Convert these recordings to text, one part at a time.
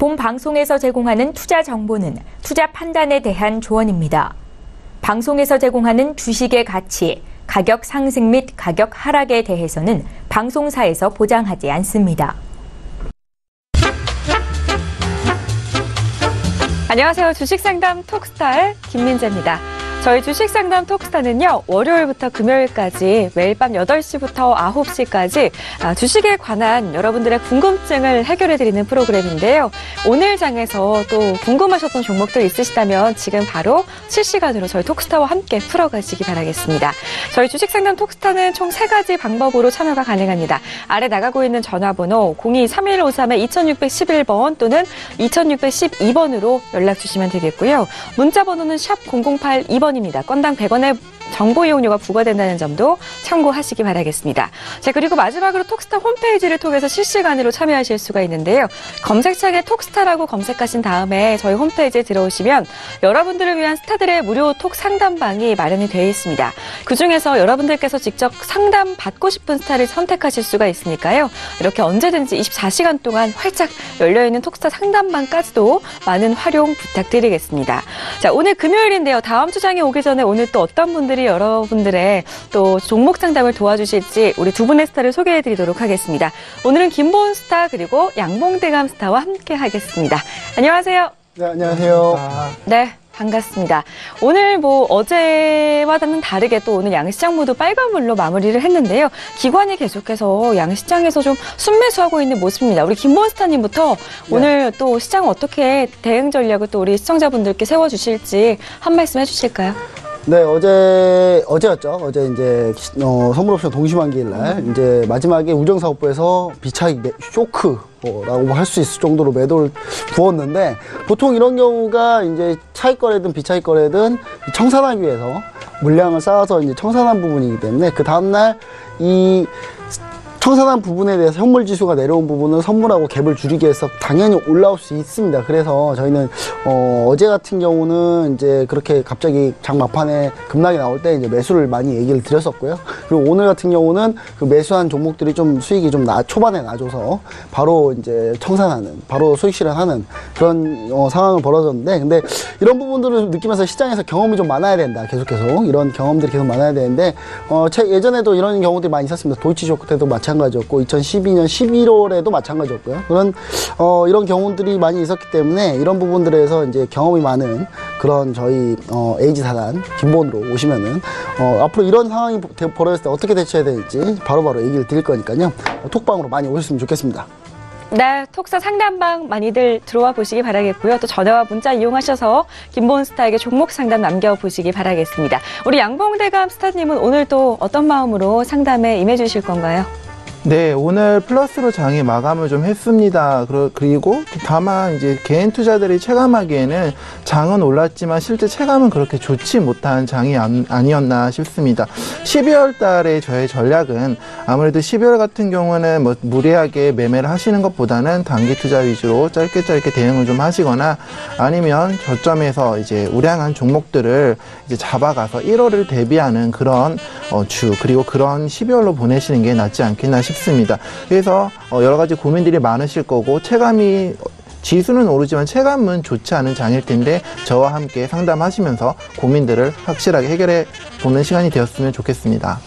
본 방송에서 제공하는 투자 정보는 투자 판단에 대한 조언입니다. 방송에서 제공하는 주식의 가치, 가격 상승 및 가격 하락에 대해서는 방송사에서 보장하지 않습니다. 안녕하세요. 주식상담 톡스타의 김민재입니다. 저희 주식상담 톡스타는요, 월요일부터 금요일까지 매일 밤 8시부터 9시까지 주식에 관한 여러분들의 궁금증을 해결해드리는 프로그램인데요. 오늘 장에서 또 궁금하셨던 종목들 있으시다면 지금 바로 실시간으로 저희 톡스타와 함께 풀어가시기 바라겠습니다. 저희 주식상담 톡스타는 총 3가지 방법으로 참여가 가능합니다. 아래 나가고 있는 전화번호 02-3153-2611번 또는 2612번으로 연락 주시면 되겠고요. 문자번호는 샵 0082번 입니다. 건당 100원의 정보 이용료가 부과된다는 점도 참고하시기 바라겠습니다. 자, 그리고 마지막으로 톡스타 홈페이지를 통해서 실시간으로 참여하실 수가 있는데요. 검색창에 톡스타라고 검색하신 다음에 저희 홈페이지에 들어오시면 여러분들을 위한 스타들의 무료 톡 상담방이 마련이 되어 있습니다. 그중에서 여러분들께서 직접 상담 받고 싶은 스타를 선택하실 수가 있으니까요. 이렇게 언제든지 24시간 동안 활짝 열려있는 톡스타 상담방까지도 많은 활용 부탁드리겠습니다. 자, 오늘 금요일인데요. 다음 주장에 오기 전에 오늘 또 어떤 분들이 여러분들의 또 종목 상담을 도와주실지 우리 두 분의 스타를 소개해드리도록 하겠습니다. 오늘은 김보은 스타 그리고 양봉대감 스타와 함께 하겠습니다. 안녕하세요. 네, 안녕하세요. 네, 반갑습니다. 오늘 어제와는 다르게 또 오늘 양시장 모두 빨간물로 마무리를 했는데요. 기관이 계속해서 양시장에서 좀 순매수하고 있는 모습입니다. 우리 김보은 스타님부터 네. 오늘 또 시장 어떻게 대응 전략을 또 우리 시청자분들께 세워주실지 한 말씀 해주실까요? 네, 어제였죠. 어제 이제, 선물옵션 동시만기일 날, 이제 마지막에 우정사업부에서 비차익 쇼크라고 할 수 있을 정도로 매도를 부었는데, 보통 이런 경우가 이제 차익 거래든 비차익 거래든 청산하기 위해서 물량을 쌓아서 이제 청산한 부분이기 때문에 그 다음날 이 청산한 부분에 대해서 현물 지수가 내려온 부분은 선물하고 갭을 줄이기 위해서 당연히 올라올 수 있습니다. 그래서 저희는 어제 같은 경우는 이제 그렇게 갑자기 장 막판에 급락이 나올 때 이제 매수를 많이 얘기를 드렸었고요. 그리고 오늘 같은 경우는 그 매수한 종목들이 좀 수익이 좀 초반에 나줘서 바로 이제 청산하는, 바로 수익 실현하는 그런 상황을 벌어졌는데, 근데 이런 부분들을 느끼면서 시장에서 경험이 좀 많아야 된다. 계속해서 이런 경험들이 계속 많아야 되는데, 예전에도 이런 경우들이 많이 있었습니다. 도이치쇼크 때도 마찬가지였고 2012년 11월에도 마찬가지였고요. 이런 경우들이 많이 있었기 때문에 이런 부분들에서 이제 경험이 많은 그런 저희 에이지사단 김보은으로 오시면은 앞으로 이런 상황이 벌어졌을 때 어떻게 대처해야 될지 바로바로 얘기를 드릴 거니까요. 톡방으로 많이 오셨으면 좋겠습니다. 네, 톡스타 상담방 많이들 들어와 보시기 바라겠고요. 또 전화와 문자 이용하셔서 김보은 스타에게 종목 상담 남겨보시기 바라겠습니다. 우리 양봉대감 스타님은 오늘 또 어떤 마음으로 상담에 임해주실 건가요? 네, 오늘 플러스로 장이 마감을 좀 했습니다. 그리고 다만 이제 개인 투자들이 체감하기에는 장은 올랐지만 실제 체감은 그렇게 좋지 못한 장이 아니었나 싶습니다. 12월 달에 저의 전략은 아무래도 12월 같은 경우는 무리하게 매매를 하시는 것보다는 단기 투자 위주로 짧게 대응을 좀 하시거나 아니면 저점에서 이제 우량한 종목들을 이제 잡아가서 1월을 대비하는 그런 그리고 그런 12월로 보내시는 게 낫지 않겠나 싶습니다. 그래서 여러 가지 고민들이 많으실 거고 지수는 오르지만 체감은 좋지 않은 장일 텐데 저와 함께 상담하시면서 고민들을 확실하게 해결해 보는 시간이 되었으면 좋겠습니다.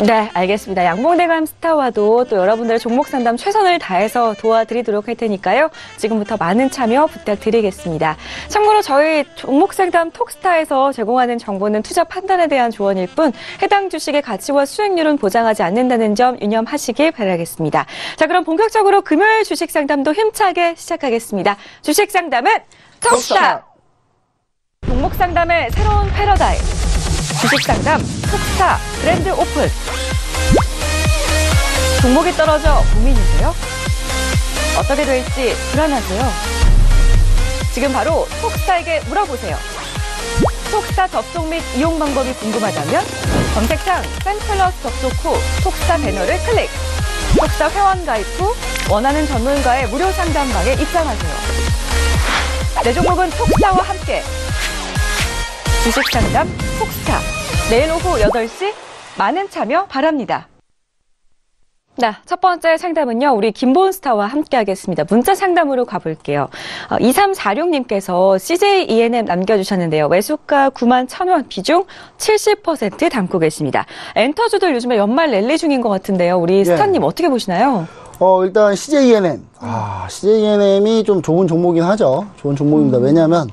네, 알겠습니다. 양봉대감 스타와도 또 여러분들의 종목 상담 최선을 다해서 도와드리도록 할 테니까요. 지금부터 많은 참여 부탁드리겠습니다. 참고로 저희 종목 상담 톡스타에서 제공하는 정보는 투자 판단에 대한 조언일 뿐 해당 주식의 가치와 수익률은 보장하지 않는다는 점 유념하시길 바라겠습니다. 자, 그럼 본격적으로 금요일 주식 상담도 힘차게 시작하겠습니다. 주식 상담은 톡스타! 종목 상담의 새로운 패러다임. 주식 상담 톡스타 그랜드 오픈. 종목이 떨어져 고민이세요? 어떻게 될지 불안하세요? 지금 바로 톡스타에게 물어보세요. 톡스타 접속 및 이용 방법이 궁금하다면 검색창 팬플러스 접속 후 톡스타 배너를 클릭. 톡스타 회원 가입 후 원하는 전문가의 무료 상담방에 입장하세요. 내 종목은 톡스타와 함께. 주식 상담 톡스타. 내일 오후 8시 많은 참여 바랍니다. 네, 첫 번째 상담은요, 우리 김본스타와 함께 하겠습니다. 문자 상담으로 가볼게요. 2346님께서 CJ E&M 남겨주셨는데요. 매수가 91,000원, 비중 70% 담고 계십니다. 엔터주들 요즘에 연말 랠리 중인 것 같은데요. 우리 스타님 어떻게 보시나요? 일단 CJ E&M. CJ E&M이 좀 좋은 종목이긴 하죠. 좋은 종목입니다. 왜냐하면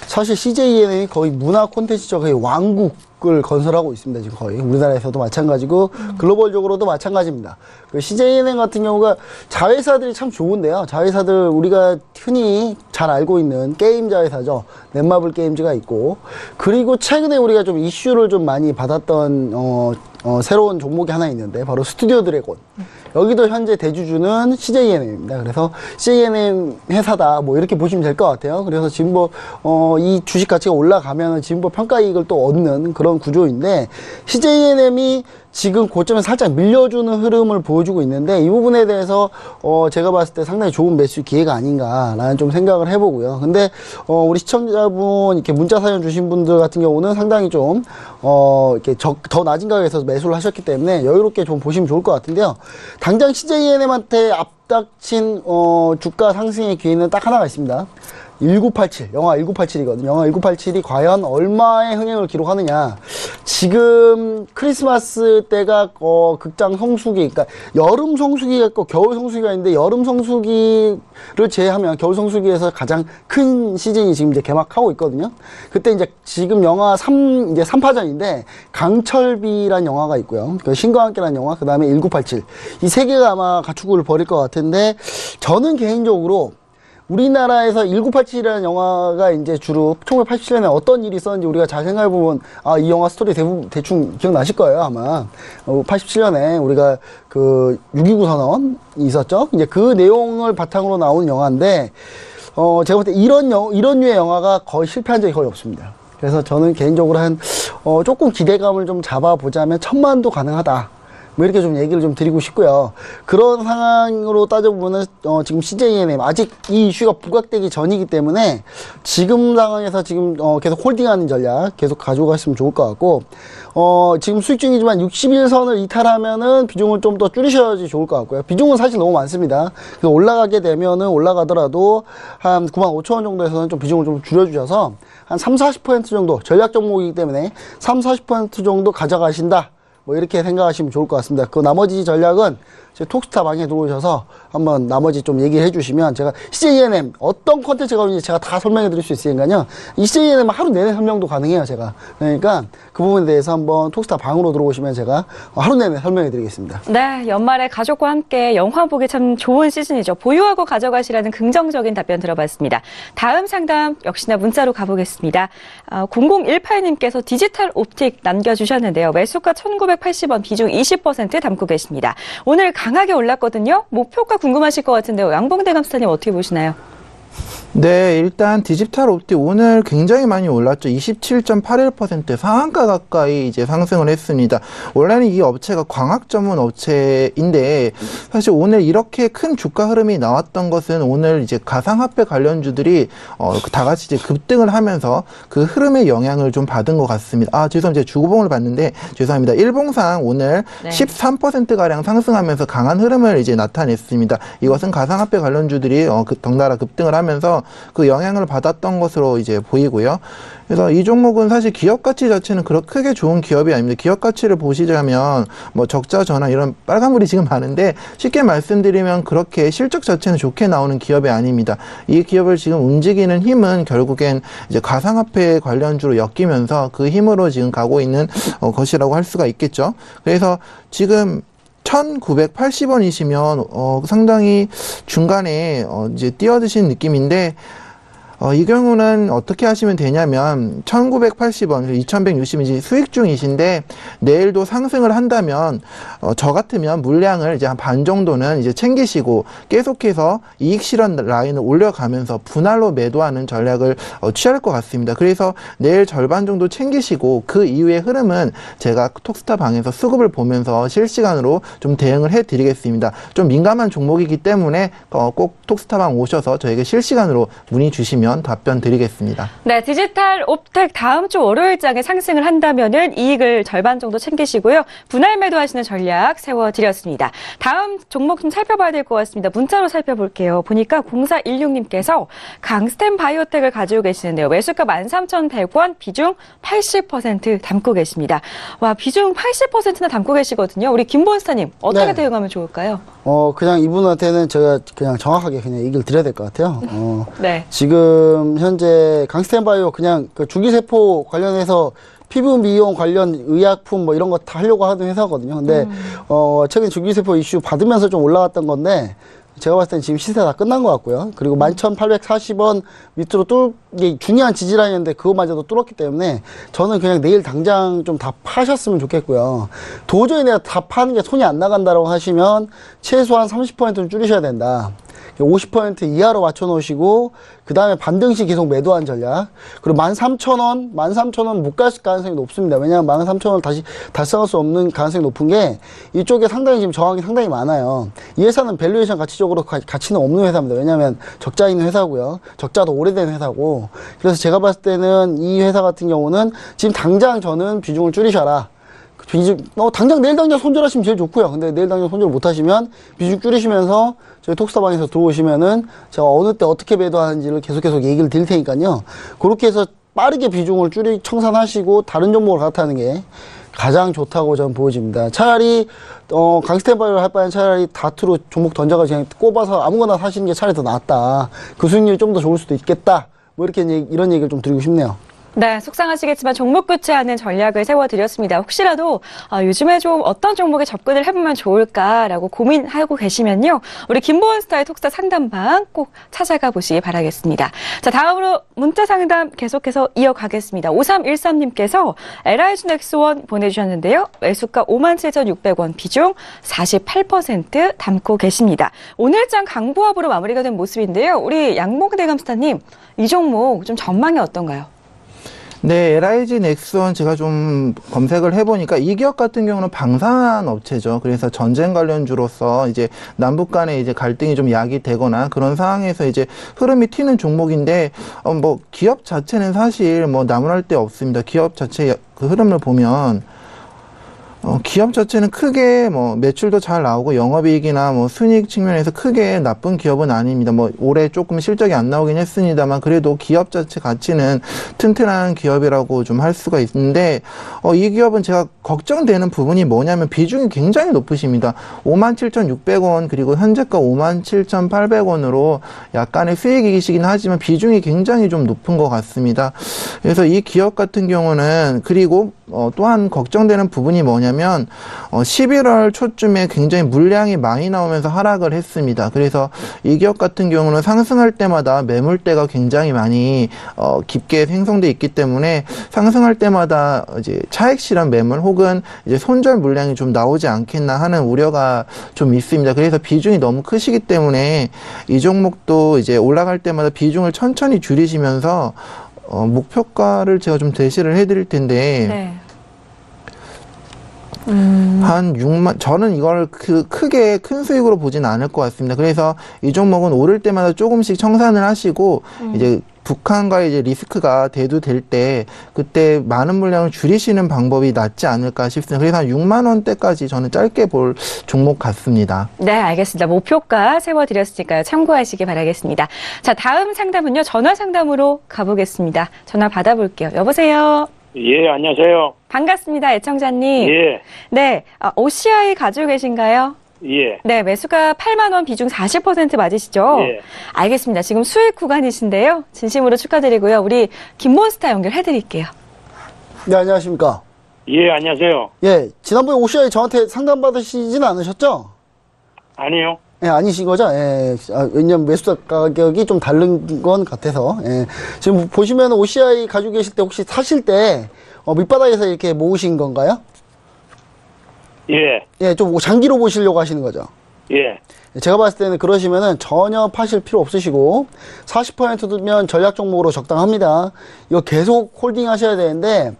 사실 CJ E&M이 거의 문화 콘텐츠적 거의 왕국을 건설하고 있습니다. 지금 거의 우리나라에서도 마찬가지고 글로벌적으로도 마찬가지입니다. 그 CJ E&M 같은 경우가 자회사들이 참 좋은데요. 자회사들 우리가 흔히 잘 알고 있는 게임 자회사죠. 넷마블 게임즈가 있고, 그리고 최근에 우리가 좀 이슈를 좀 많이 받았던 새로운 종목이 하나 있는데 바로 스튜디오 드래곤. 여기도 현재 대주주는 CJ E&M입니다. 그래서 CJ E&M 회사다, 뭐 이렇게 보시면 될 것 같아요. 그래서 지금 이 주식 가치가 올라가면 지금 평가 이익을 또 얻는 그런 구조인데, CJ E&M이 지금 고점에 살짝 밀려주는 흐름을 보여주고 있는데, 이 부분에 대해서 제가 봤을 때 상당히 좋은 매수 기회가 아닌가라는 좀 생각을 해보고요. 근데 우리 시청자분 이렇게 문자 사연 주신 분들 같은 경우는 상당히 좀 이렇게 더 낮은 가격에서 매수를 하셨기 때문에 여유롭게 좀 보시면 좋을 것 같은데요. 당장 CJ E&M한테 앞닥친 주가 상승의 기회는 딱 하나가 있습니다. 1987, 영화 1987이거든요. 영화 1987이 과연 얼마의 흥행을 기록하느냐. 지금 크리스마스 때가 극장 성수기, 그러니까 여름 성수기가 있고 겨울 성수기가 있는데, 여름 성수기를 제외하면 겨울 성수기에서 가장 큰 시즌이 지금 이제 개막하고 있거든요. 그때 이제 지금 영화 이제 3파전인데 강철비란 영화가 있고요. 신과 함께라는 영화, 그 다음에 1987. 이 세 개가 아마 가축을 벌일 것 같은데, 저는 개인적으로 우리나라에서 1987이라는 영화가 이제 주로 1987년에 어떤 일이 있었는지 우리가 잘 생각해보면, 이 영화 스토리 대충 기억나실 거예요, 아마. 87년에 우리가 그 6.29 선언이 있었죠? 이제 그 내용을 바탕으로 나온 영화인데, 제가 볼 때 이런 류의 영화가 거의 실패한 적이 거의 없습니다. 그래서 저는 개인적으로 조금 기대감을 좀 잡아보자면 1,000만도 가능하다. 뭐 이렇게 좀 얘기를 좀 드리고 싶고요. 그런 상황으로 따져보면은 지금 CJ E&M 아직 이 이슈가 부각되기 전이기 때문에 지금 상황에서 지금 계속 홀딩하는 전략 계속 가지고 갔으면 좋을 것 같고, 지금 수익 중이지만 61선을 이탈하면은 비중을 좀 더 줄이셔야지 좋을 것 같고요. 비중은 사실 너무 많습니다. 그래서 올라가게 되면은 올라가더라도 한 95,000원 정도에서는 좀 비중을 좀 줄여주셔서 한 30-40% 정도, 전략 종목이기 때문에 30-40% 정도 가져가신다, 뭐 이렇게 생각하시면 좋을 것 같습니다. 그 나머지 전략은 제 톡스타 방에 들어오셔서 한번 나머지 좀 얘기를 해주시면 제가 CJ E&M 어떤 콘텐츠가 오는지 제가 다 설명해 드릴 수 있으니까요. 이 CJ E&M 하루 내내 설명도 가능해요, 제가. 그러니까 그 부분에 대해서 한번 톡스타 방으로 들어오시면 제가 하루 내내 설명해 드리겠습니다. 네, 연말에 가족과 함께 영화 보기 참 좋은 시즌이죠. 보유하고 가져가시라는 긍정적인 답변 들어봤습니다. 다음 상담 역시나 문자로 가보겠습니다. 0018님께서 디지털 옵틱 남겨주셨는데요. 매수가 1980원, 비중 20% 담고 계십니다. 오늘 강하게 올랐거든요. 목표가 궁금하실 것 같은데요. 양봉대 감스타님 어떻게 보시나요? 네, 일단 디지털 옵틱 오늘 굉장히 많이 올랐죠. 27.81% 상한가 가까이 이제 상승을 했습니다. 원래는 이 업체가 광학 전문 업체인데, 사실 오늘 이렇게 큰 주가 흐름이 나왔던 것은 오늘 이제 가상화폐 관련주들이 다 같이 이제 급등을 하면서 그 흐름의 영향을 좀 받은 것 같습니다. 죄송합니다. 제가 주고봉을 봤는데 죄송합니다. 일봉상 오늘 13%가량 상승하면서 강한 흐름을 이제 나타냈습니다. 이것은 가상화폐 관련주들이 덩달아 급등을 하면서 그 영향을 받았던 것으로 이제 보이고요. 그래서 이 종목은 사실 기업 가치 자체는 그렇게 크게 좋은 기업이 아닙니다. 기업 가치를 보시자면 뭐 적자 전환 이런 빨간불이 지금 많은데, 쉽게 말씀드리면 그렇게 실적 자체는 좋게 나오는 기업이 아닙니다. 이 기업을 지금 움직이는 힘은 결국엔 이제 가상화폐 관련주로 엮이면서 그 힘으로 지금 가고 있는 것이라고 할 수가 있겠죠. 그래서 지금 1980원이시면 상당히 중간에 이제 뛰어드신 느낌인데, 이 경우는 어떻게 하시면 되냐면 1980원, 2160원 수익 중이신데 내일도 상승을 한다면 저 같으면 물량을 이제 한 반 정도는 이제 챙기시고 계속해서 이익 실현 라인을 올려가면서 분할로 매도하는 전략을 취할 것 같습니다. 그래서 내일 절반 정도 챙기시고 그 이후의 흐름은 제가 톡스타 방에서 수급을 보면서 실시간으로 좀 대응을 해드리겠습니다. 좀 민감한 종목이기 때문에 꼭 톡스타 방 오셔서 저에게 실시간으로 문의 주시면 주시면 답변 드리겠습니다. 네, 디지털 옵텍 다음 주 월요일장에 상승을 한다면은 이익을 절반 정도 챙기시고요. 분할 매도하시는 전략 세워드렸습니다. 다음 종목 좀 살펴봐야 될 것 같습니다. 문자로 살펴볼게요. 보니까 0416님께서 강스템 바이오텍을 가지고 계시는데요. 매수가 13,100원, 비중 80% 담고 계십니다. 와, 비중 80%나 담고 계시거든요. 우리 김본스타님, 어떻게 네. 대응하면 좋을까요? 그냥 이분한테는 제가 그냥 정확하게 그냥 얘기를 드려야 될 것 같아요. 네. 지금 현재 강스텐바이오 그냥 그 줄기세포 관련해서 피부 미용 관련 의약품 뭐 이런 거 다 하려고 하는 회사거든요. 근데 최근 줄기세포 이슈 받으면서 좀 올라갔던 건데 제가 봤을 땐 지금 시세 다 끝난 것 같고요. 그리고 11,840원 밑으로 이게 중요한 지지라인인데 그거마저도 뚫었기 때문에 저는 그냥 내일 당장 좀 다 파셨으면 좋겠고요. 도저히 내가 다 파는 게 손이 안 나간다고 하시면 최소한 30%는 줄이셔야 된다. 50% 이하로 맞춰놓으시고 그 다음에 반등시 계속 매도한 전략. 그리고 13,000원 못 갈 가능성이 높습니다. 왜냐하면 13,000원을 다시 달성할 수 없는 가능성이 높은 게 이쪽에 상당히 지금 저항이 상당히 많아요. 이 회사는 밸류에이션 가치적으로 가치는 없는 회사입니다. 왜냐하면 적자 있는 회사고요. 적자도 오래된 회사고. 그래서 제가 봤을 때는 이 회사 같은 경우는 지금 당장 저는 비중을 줄이셔라. 당장 내일 당장 손절하시면 제일 좋고요. 근데 내일 당장 손절 못 하시면 비중 줄이시면서 저희 톡스타방에서 들어오시면은 제가 어느 때 어떻게 매도하는지를 계속 얘기를 드릴 테니까요. 그렇게 해서 빠르게 비중을 청산하시고 다른 종목을 갈아타는 게 가장 좋다고 저는 보여집니다. 차라리 강스텐바이오를 할 바엔 차라리 다트로 종목 던져가지고 그냥 꼽아서 아무거나 사시는 게 차라리 더 낫다. 그 수익률이 좀 더 좋을 수도 있겠다. 뭐 이렇게 이런 얘기를 좀 드리고 싶네요. 네, 속상하시겠지만 종목 교체하는 전략을 세워드렸습니다. 혹시라도 요즘에 좀 어떤 종목에 접근을 해보면 좋을까라고 고민하고 계시면요. 우리 김보은스타의 톡스타 상담방 꼭 찾아가 보시기 바라겠습니다. 자, 다음으로 문자 상담 계속해서 이어가겠습니다. 5313님께서 LIG 넥스원 보내주셨는데요. 매수가 57,600원, 비중 48% 담고 계십니다. 오늘장 강보합으로 마무리가 된 모습인데요. 우리 양봉대 감스타님, 이 종목 좀 전망이 어떤가요? 네, LIG 넥스원 제가 좀 검색을 해보니까 이 기업 같은 경우는 방산 업체죠. 그래서 전쟁 관련주로서 이제 남북 간에 이제 갈등이 좀 야기되거나 그런 상황에서 이제 흐름이 튀는 종목인데, 뭐 기업 자체는 사실 뭐 나무랄 데 없습니다. 기업 자체 그 흐름을 보면 기업 자체는 크게 뭐 매출도 잘 나오고 영업이익이나 뭐 순이익 측면에서 크게 나쁜 기업은 아닙니다. 뭐 올해 조금 실적이 안 나오긴 했습니다만 그래도 기업 자체 가치는 튼튼한 기업이라고 좀 할 수가 있는데 이 기업은 제가 걱정되는 부분이 뭐냐면 비중이 굉장히 높으십니다. 57,600원 그리고 현재가 57,800원으로 약간의 수익이시긴 하지만 비중이 굉장히 좀 높은 것 같습니다. 그래서 이 기업 같은 경우는 그리고 또한 걱정되는 부분이 뭐냐면 11월 초쯤에 굉장히 물량이 많이 나오면서 하락을 했습니다. 그래서 이 기업 같은 경우는 상승할 때마다 매물대가 굉장히 많이 깊게 생성돼 있기 때문에 상승할 때마다 이제 차익 실현 매물 혹은 이제 손절 물량이 좀 나오지 않겠나 하는 우려가 좀 있습니다. 그래서 비중이 너무 크시기 때문에 이 종목도 이제 올라갈 때마다 비중을 천천히 줄이시면서 목표가를 제가 좀 제시를 해드릴 텐데, 네. 한 6만, 저는 이걸 크게 큰 수익으로 보진 않을 것 같습니다. 그래서 이 종목은 오를 때마다 조금씩 청산을 하시고, 이제 북한과의 이제 리스크가 대두될 때, 그때 많은 물량을 줄이시는 방법이 낫지 않을까 싶습니다. 그래서 한 6만 원대까지 저는 짧게 볼 종목 같습니다. 네, 알겠습니다. 목표가 세워드렸으니까요. 참고하시기 바라겠습니다. 자, 다음 상담은요. 전화 상담으로 가보겠습니다. 전화 받아볼게요. 여보세요? 예, 안녕하세요. 반갑습니다. 애청자님. 예, 네, OCI 가지고 계신가요? 예. 네, 매수가 8만 원, 비중 40% 맞으시죠? 예. 알겠습니다. 지금 수익 구간이신데요. 진심으로 축하드리고요. 우리 김몬스타 연결해드릴게요. 네, 안녕하십니까. 예, 안녕하세요. 예, 지난번에 OCI 저한테 상담받으시진 않으셨죠? 아니요. 예, 아니신 거죠? 예, 왜냐면 매수 가격이 좀 다른 건 같아서. 예. 지금 보시면 OCI 가지고 계실 때 혹시 사실 때, 밑바닥에서 이렇게 모으신 건가요? 예, 예, 좀 장기로 보시려고 하시는 거죠? 예. 제가 봤을 때는 그러시면은 전혀 파실 필요 없으시고 40%면 전략 종목으로 적당합니다. 이거 계속 홀딩 하셔야 되는데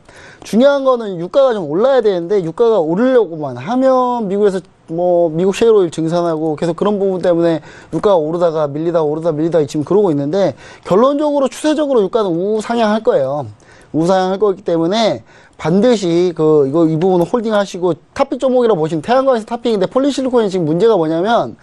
중요한 거는 유가가 좀 올라야 되는데 유가가 오르려고만 하면 미국에서 뭐 미국 셰일오일 증산하고 계속 그런 부분 때문에 유가가 오르다가 밀리다가 지금 그러고 있는데 결론적으로 추세적으로 유가는 우상향할 거예요. 우상향할 거기 때문에 반드시 이 부분은 홀딩 하시고 탑픽 종목이라고 보시면 태양광에서 탑픽인데 폴리실리콘이 지금 문제가 뭐냐면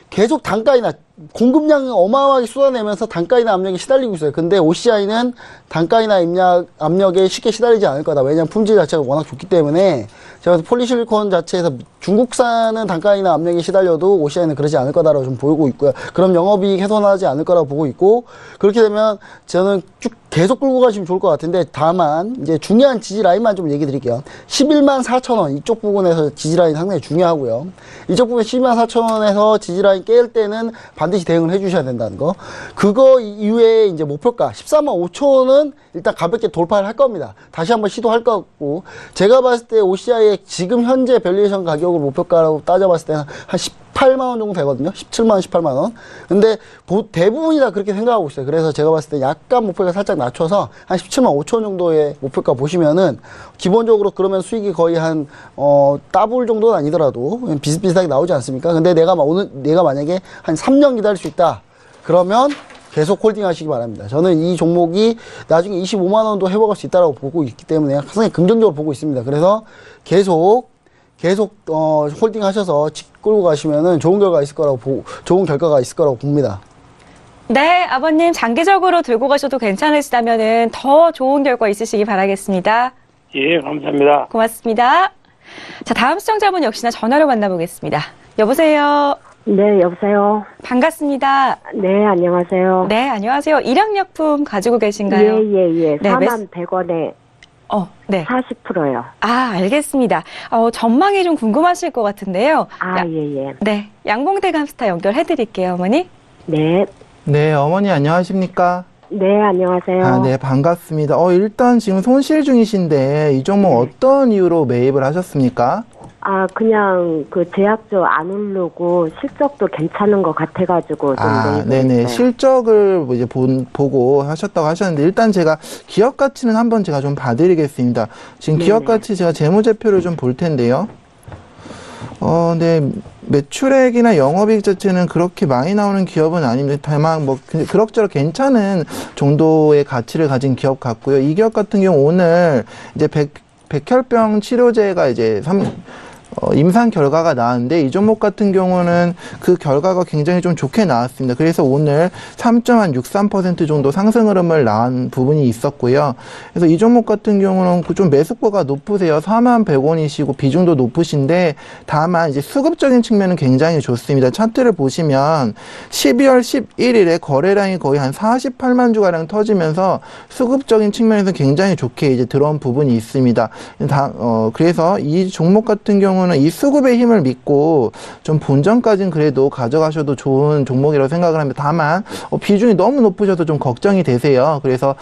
계속 단가이나 공급량을 어마어마하게 쏟아내면서 단가이나 압력에 시달리고 있어요. 근데 OCI는 단가이나 압력에 쉽게 시달리지 않을 거다. 왜냐하면 품질 자체가 워낙 좋기 때문에 제가 폴리실리콘 자체에서 중국산은 단가이나 압력에 시달려도 OCI는 그러지 않을 거다라고 좀 보고 있고요. 그럼 영업이익 훼손하지 않을 거라고 보고 있고 그렇게 되면 저는 쭉 계속 끌고 가시면 좋을 것 같은데 다만 이제 중요한 지지 라인만 좀 얘기 드릴게요. 11만 4천 원 이쪽 부분에서 지지 라인 상당히 중요하고요. 이쪽 부분 11만 4천 원에서 지지 라인 깰 때는 반드시 대응을 해주셔야 된다는 거. 그거 이후에 이제 목표가 14만 5천 원은 일단 가볍게 돌파를 할 겁니다. 다시 한번 시도할 것 같고 제가 봤을 때 OCI의 지금 현재 밸류에이션 가격을 목표가라고 따져봤을 때는 한 18만 원 정도 되거든요. 17만 원, 18만 원. 근데 대부분이 다 그렇게 생각하고 있어요. 그래서 제가 봤을 때 약간 목표가 살짝 낮춰서 한 17만 5천 원 정도의 목표가 보시면은 기본적으로 그러면 수익이 거의 한 더블 정도는 아니더라도 비슷비슷하게 나오지 않습니까? 근데 내가 만약에 한 3년 기다릴 수 있다. 그러면 계속 홀딩 하시기 바랍니다. 저는 이 종목이 나중에 25만 원도 회복할 수 있다고 보고 있기 때문에 상당히 긍정적으로 보고 있습니다. 그래서 계속 홀딩 하셔서 끌고 가시면은 좋은 결과가 있을 거라고 봅니다. 네, 아버님 장기적으로 들고 가셔도 괜찮으시다면은 더 좋은 결과 있으시기 바라겠습니다. 예, 감사합니다. 고맙습니다. 자, 다음 시청자분 역시나 전화로 만나보겠습니다. 여보세요. 네, 여보세요. 반갑습니다. 네, 안녕하세요. 네, 안녕하세요. 일양약품 가지고 계신가요? 예. 네, 41,100원에 네. 40%요. 아, 알겠습니다. 전망이 좀 궁금하실 것 같은데요. 예. 네, 양봉대 감스타 연결해드릴게요, 어머니. 네. 네, 어머니 안녕하십니까? 네, 안녕하세요. 아, 네, 반갑습니다. 일단 지금 손실 중이신데 이 종목 어떤 이유로 매입을 하셨습니까? 그냥 제약주 안 오르고 실적도 괜찮은 것 같아가지고 좀 네네. 실적을 이제 보고 하셨다고 하셨는데 일단 제가 기업 가치는 한번 제가 좀 봐드리겠습니다. 지금 기업 가치 제가 재무제표를 좀 볼 텐데요. 네. 매출액이나 영업이익 자체는 그렇게 많이 나오는 기업은 아닙니다. 다만 그럭저럭 괜찮은 정도의 가치를 가진 기업 같고요. 이 기업 같은 경우 오늘 이제 백혈병 치료제가 이제 임상 결과가 나왔는데 이 종목 같은 경우는 그 결과가 굉장히 좀 좋게 나왔습니다. 그래서 오늘 3.63% 정도 상승 흐름을 나온 부분이 있었고요. 그래서 이 종목 같은 경우는 좀 매수가가 높으세요. 41,100원이시고 비중도 높으신데 다만 이제 수급적인 측면은 굉장히 좋습니다. 차트를 보시면 12월 11일에 거래량이 거의 한 48만 주가량 터지면서 수급적인 측면에서 굉장히 좋게 이제 들어온 부분이 있습니다. 그래서 이 종목 같은 경우는 이 수급의 힘을 믿고 좀 본전까지는 그래도 가져가셔도 좋은 종목이라고 생각을 합니다. 다만 비중이 너무 높으셔서 좀 걱정이 되세요. 그래서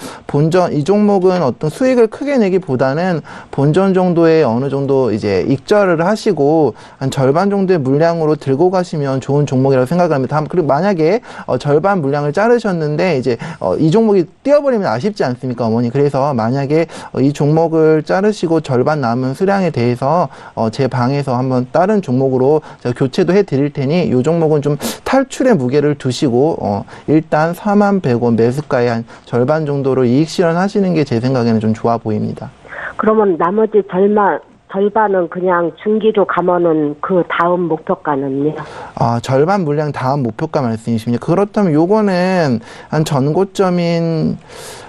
이 종목은 어떤 수익을 크게 내기보다는 본전 정도의 어느 정도 이제 익절을 하시고 한 절반 정도의 물량으로 들고 가시면 좋은 종목이라고 생각을 합니다. 그리고 만약에 절반 물량을 자르셨는데 이제 이 종목이 뛰어버리면 아쉽지 않습니까, 어머니? 그래서 만약에 이 종목을 자르시고 절반 남은 수량에 대해서 제 방에서 한번 다른 종목으로 제가 교체도 해드릴 테니 이 종목은 좀 탈출의 무게를 두시고 일단 41,100원 매수가의 한 절반 정도로 이익 실현하시는 게 제 생각에는 좀 좋아 보입니다. 그러면 나머지 절반은 그냥 중기로 가면은 그 다음 목표가는요? 절반 물량 다음 목표가 말씀이십니까? 그렇다면 요거는 한 전고점인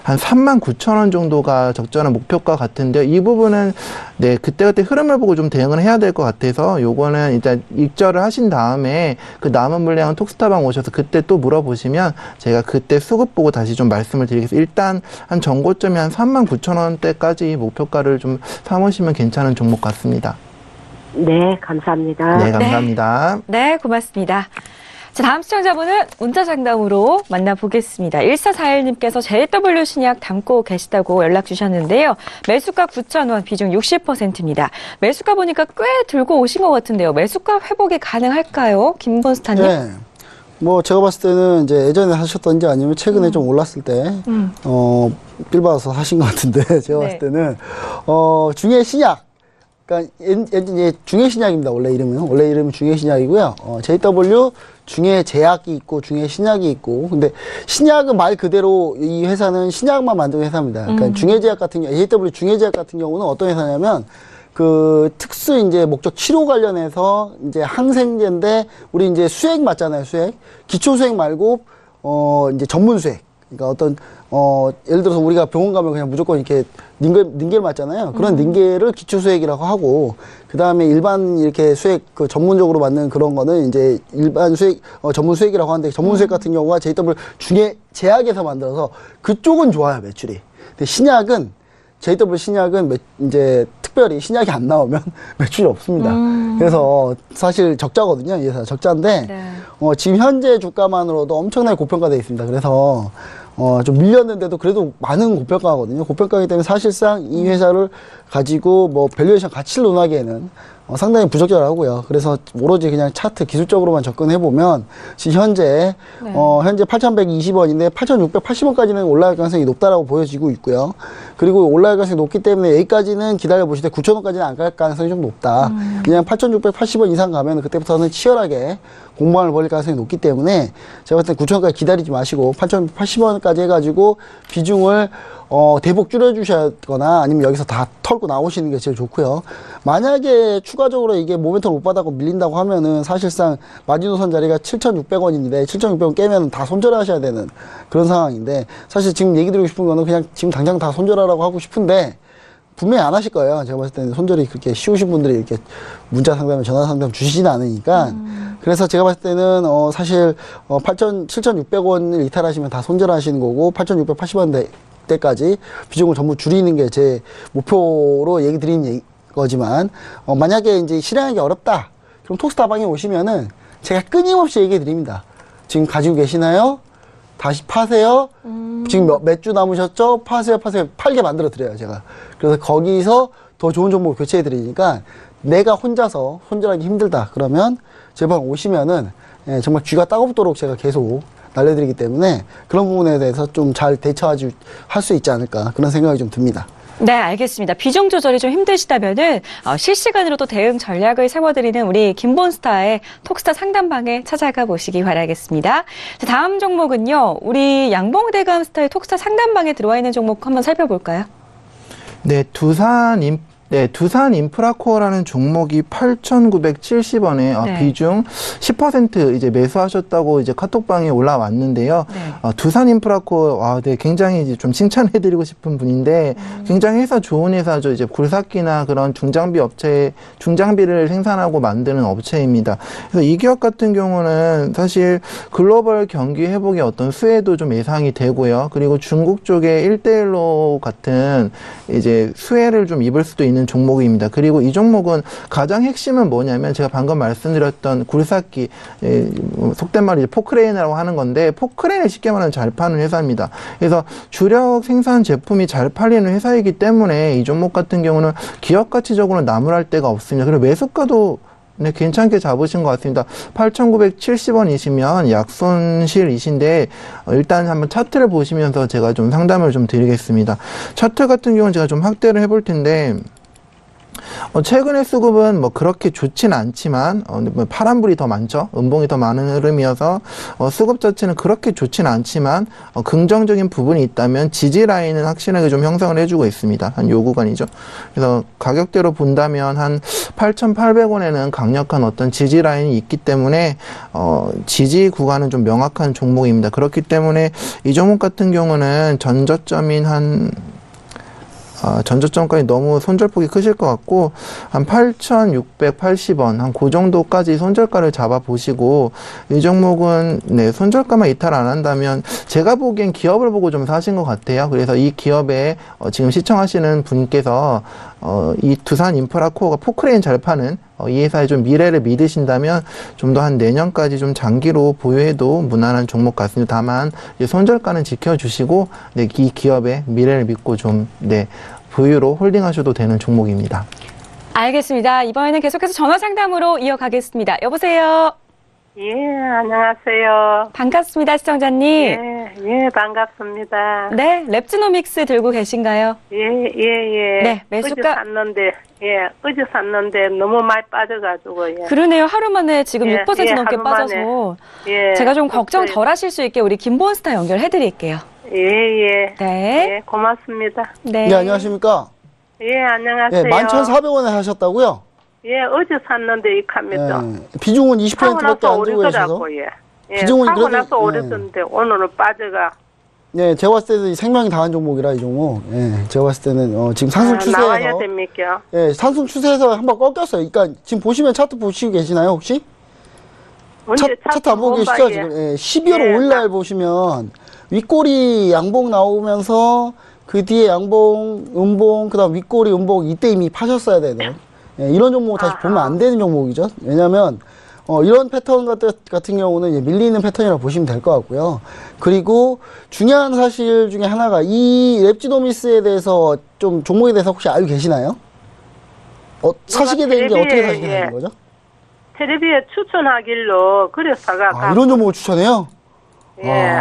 한 39,000원 정도가 적절한 목표가 같은데요. 이 부분은 네, 그때그때 흐름을 보고 좀 대응을 해야 될 것 같아서 요거는 일단 익절을 하신 다음에 그 남은 물량은 톡스타방 오셔서 그때 또 물어보시면 제가 그때 수급 보고 다시 좀 말씀을 드리겠습니다. 일단 한 전고점이 한 39,000원대까지 목표가를 좀 삼으시면 괜찮은 종목 같습니다. 네, 감사합니다. 네, 감사합니다. 네, 고맙습니다. 자, 다음 시청자분은 문자 상담으로 만나보겠습니다. 1441님께서 JW 신약 담고 계시다고 연락 주셨는데요. 매수가 9,000원, 비중 60%입니다. 매수가 보니까 꽤 들고 오신 것 같은데요. 매수가 회복이 가능할까요? 김본스타님? 네. 뭐 제가 봤을 때는 이제 예전에 하셨던지 아니면 최근에 좀 올랐을 때 빌 받아서 하신 것 같은데 제가 봤을 때는 중해 신약, 그러니까 이제 중해 신약입니다. 원래 이름은 중해 신약이고요. JW 중해 제약이 있고 중해 신약이 있고, 근데 신약은 말 그대로 이 회사는 신약만 만드는 회사입니다. 그러니까 중해 제약 같은 경우, JW 중해 제약 같은 경우는 어떤 회사냐면 그 특수 이제 목적 치료 관련해서 이제 항생제인데, 우리 이제 수액 맞잖아요. 수액. 기초 수액 말고 이제 전문 수액. 그러니까 어떤 예를 들어서 우리가 병원 가면 그냥 무조건 이렇게 닌겔 맞잖아요. 그런 닌겔을 기초 수액이라고 하고, 그다음에 일반 이렇게 수액 그 전문적으로 맞는 그런 거는 이제 일반 수액 전문 수액이라고 하는데, 전문 수액 같은 경우가 JW 중에 제약에서 만들어서 그쪽은 좋아요, 매출이. 근데 신약은 JW 신약은 이제 특별히 신약이 안 나오면 매출이 없습니다. 그래서 사실 적자거든요. 이 회사 적자인데, 네. 지금 현재 주가만으로도 엄청나게 고평가되어 있습니다. 그래서 좀 밀렸는데도 그래도 많은 고평가거든요. 고평가이기 때문에 사실상 이 회사를 가지고 뭐 밸류에이션 가치를 논하기에는 상당히 부적절하고요. 그래서 오로지 그냥 차트 기술적으로만 접근해보면 지금 현재 현재 8,120원인데 8,680원까지는 올라갈 가능성이 높다라고 보여지고 있고요. 그리고 올라갈 가능성이 높기 때문에 여기까지는 기다려보실 때 9,000원까지는 안 갈 가능성이 좀 높다. 그냥 8,680원 이상 가면 그때부터는 치열하게 공방을 벌일 가능성이 높기 때문에 제가 봤을 때 9,000원까지 기다리지 마시고 8,080원까지 해가지고 비중을 대폭 줄여주시거나 아니면 여기서 다 털고 나오시는 게 제일 좋고요. 만약에 추가적으로 이게 모멘텀을 못 받아고 밀린다고 하면은 사실상 마지노선 자리가 7,600원인데 7,600원 깨면 다 손절하셔야 되는 그런 상황인데, 사실 지금 얘기 드리고 싶은 거는 그냥 지금 당장 다 손절하라고 하고 싶은데 분명히 안 하실 거예요. 제가 봤을 때는 손절이 그렇게 쉬우신 분들이 이렇게 문자 상담, 전화 상담 주시지는 않으니까. 그래서 제가 봤을 때는 사실 7,600원을 이탈하시면 다 손절하시는 거고, 8,680원 때까지 비중을 전부 줄이는 게 제 목표로 얘기 드린 거지만, 만약에 이제 실행하기 어렵다, 그럼 톡스타방에 오시면은 제가 끊임없이 얘기 드립니다. 지금 가지고 계시나요? 다시 파세요. 지금 몇 주 남으셨죠? 파세요. 팔게 만들어 드려요, 제가. 그래서 거기서 더 좋은 정보 교체해 드리니까, 내가 혼자서 손절하기 힘들다 그러면 제발 오시면은 정말 쥐가 따갑도록 제가 계속 날려드리기 때문에 그런 부분에 대해서 좀 잘 할 수 있지 않을까, 그런 생각이 좀 듭니다. 네, 알겠습니다. 비중 조절이 좀 힘드시다면은 실시간으로 또 대응 전략을 세워드리는 우리 김본스타의 톡스타 상담방에 찾아가 보시기 바라겠습니다. 자, 다음 종목은요, 우리 양봉대감 스타의 톡스타 상담방에 들어와 있는 종목 한번 살펴볼까요? 네, 두산 인프라코어라는 종목이 8,970원에 네. 비중 10% 이제 매수하셨다고 이제 카톡방에 올라왔는데요. 네. 두산 인프라코어, 네, 굉장히 이제 좀 칭찬해드리고 싶은 분인데, 굉장히 회사 좋은 회사죠. 이제 굴삭기나 그런 중장비를 생산하고 만드는 업체입니다. 그래서 이 기업 같은 경우는 사실 글로벌 경기 회복의 어떤 수혜도 좀 예상이 되고요. 그리고 중국 쪽의 1대1로 같은 이제 수혜를 좀 입을 수도 있는 종목입니다. 그리고 이 종목은 가장 핵심은 뭐냐면, 제가 방금 말씀드렸던 굴삭기, 속된 말로 포크레인이라고 하는 건데, 포크레인을 쉽게 말하면 잘 파는 회사입니다. 그래서 주력 생산 제품이 잘 팔리는 회사이기 때문에 이 종목 같은 경우는 기업 가치적으로 나무랄 데가 없습니다. 그리고 매수가도 네, 괜찮게 잡으신 것 같습니다. 8,970원이시면 약손실이신데, 일단 한번 차트를 보시면서 제가 좀 상담을 좀 드리겠습니다. 차트 같은 경우는 제가 좀 확대를 해볼 텐데, 최근의 수급은 뭐 그렇게 좋진 않지만, 파란불이 더 많죠. 음봉이 더 많은 흐름이어서 수급 자체는 그렇게 좋진 않지만, 긍정적인 부분이 있다면 지지 라인은 확실하게 좀 형성을 해주고 있습니다. 한 요 구간이죠. 그래서 가격대로 본다면 한 8,800원에는 강력한 어떤 지지 라인이 있기 때문에 지지 구간은 좀 명확한 종목입니다. 그렇기 때문에 이 종목 같은 경우는 전저점인 전저점까지 너무 손절폭이 크실 것 같고, 한 8,680원, 한 그 정도까지 손절가를 잡아보시고, 이 종목은, 네, 손절가만 이탈 안 한다면, 제가 보기엔 기업을 보고 좀 사신 것 같아요. 그래서 이 기업에, 지금 시청하시는 분께서, 이 두산 인프라코어가 포크레인 잘 파는, 이 회사의 좀 미래를 믿으신다면 좀 더 한 내년까지 좀 장기로 보유해도 무난한 종목 같습니다. 다만 이제 손절가는 지켜주시고 네, 이 기업의 미래를 믿고 좀 네, 보유로 홀딩하셔도 되는 종목입니다. 알겠습니다. 이번에는 계속해서 전화 상담으로 이어가겠습니다. 여보세요. 예, 안녕하세요. 반갑습니다, 시청자님. 예, 반갑습니다. 네, 랩지노믹스 들고 계신가요? 예. 네, 매수가 어제 샀는데 너무 많이 빠져가지고, 예. 그러네요. 하루 만에 지금 예, 6% 넘게 하루 빠져서 예. 제가 좀 걱정 덜 하실 수 있게 우리 김보은스타 연결해 드릴게요. 예. 네. 예, 고맙습니다. 네. 네, 안녕하십니까? 예, 안녕하세요. 예, 11,400원에 하셨다고요? 예, 어제 샀는데 익합니다. 비중은 사고 20%밖에 나서 안 들고 계셔서. 오르더라고, 예. 예, 비중은 사고 그래도- 나서 예. 오르던데 오늘은 빠져가. 네, 제가 봤을 때도 생명이 당한 종목이라 이 종목. 예, 제가 봤을 때는 지금 상승 추세에서 나와야 됩니까? 예, 상승 추세에서 한번 꺾였어요. 그러니까 지금 보시면 차트 보시고 계시나요, 혹시? 언제 차트 안 보고 계시죠, 지금? 예, 12월 예, 5일 날 보시면 윗꼬리 양봉 나오면서 그 뒤에 양봉, 음봉, 그다음 윗꼬리, 음봉 이때 이미 파셨어야 되는. 예, 이런 종목 다시 보면 안 되는 종목이죠. 왜냐면 이런 패턴 같은 경우는 이제 밀리는 패턴이라고 보시면 될 것 같고요. 그리고 중요한 사실 중에 하나가 이 랩지노미스에 대해서 좀 종목에 대해서 혹시 알고 계시나요? 사시게 된 게 어떻게 사시게 예. 되는 거죠? 텔레비에 추천하길로 그래 사가. 이런 종목을 추천해요? 예.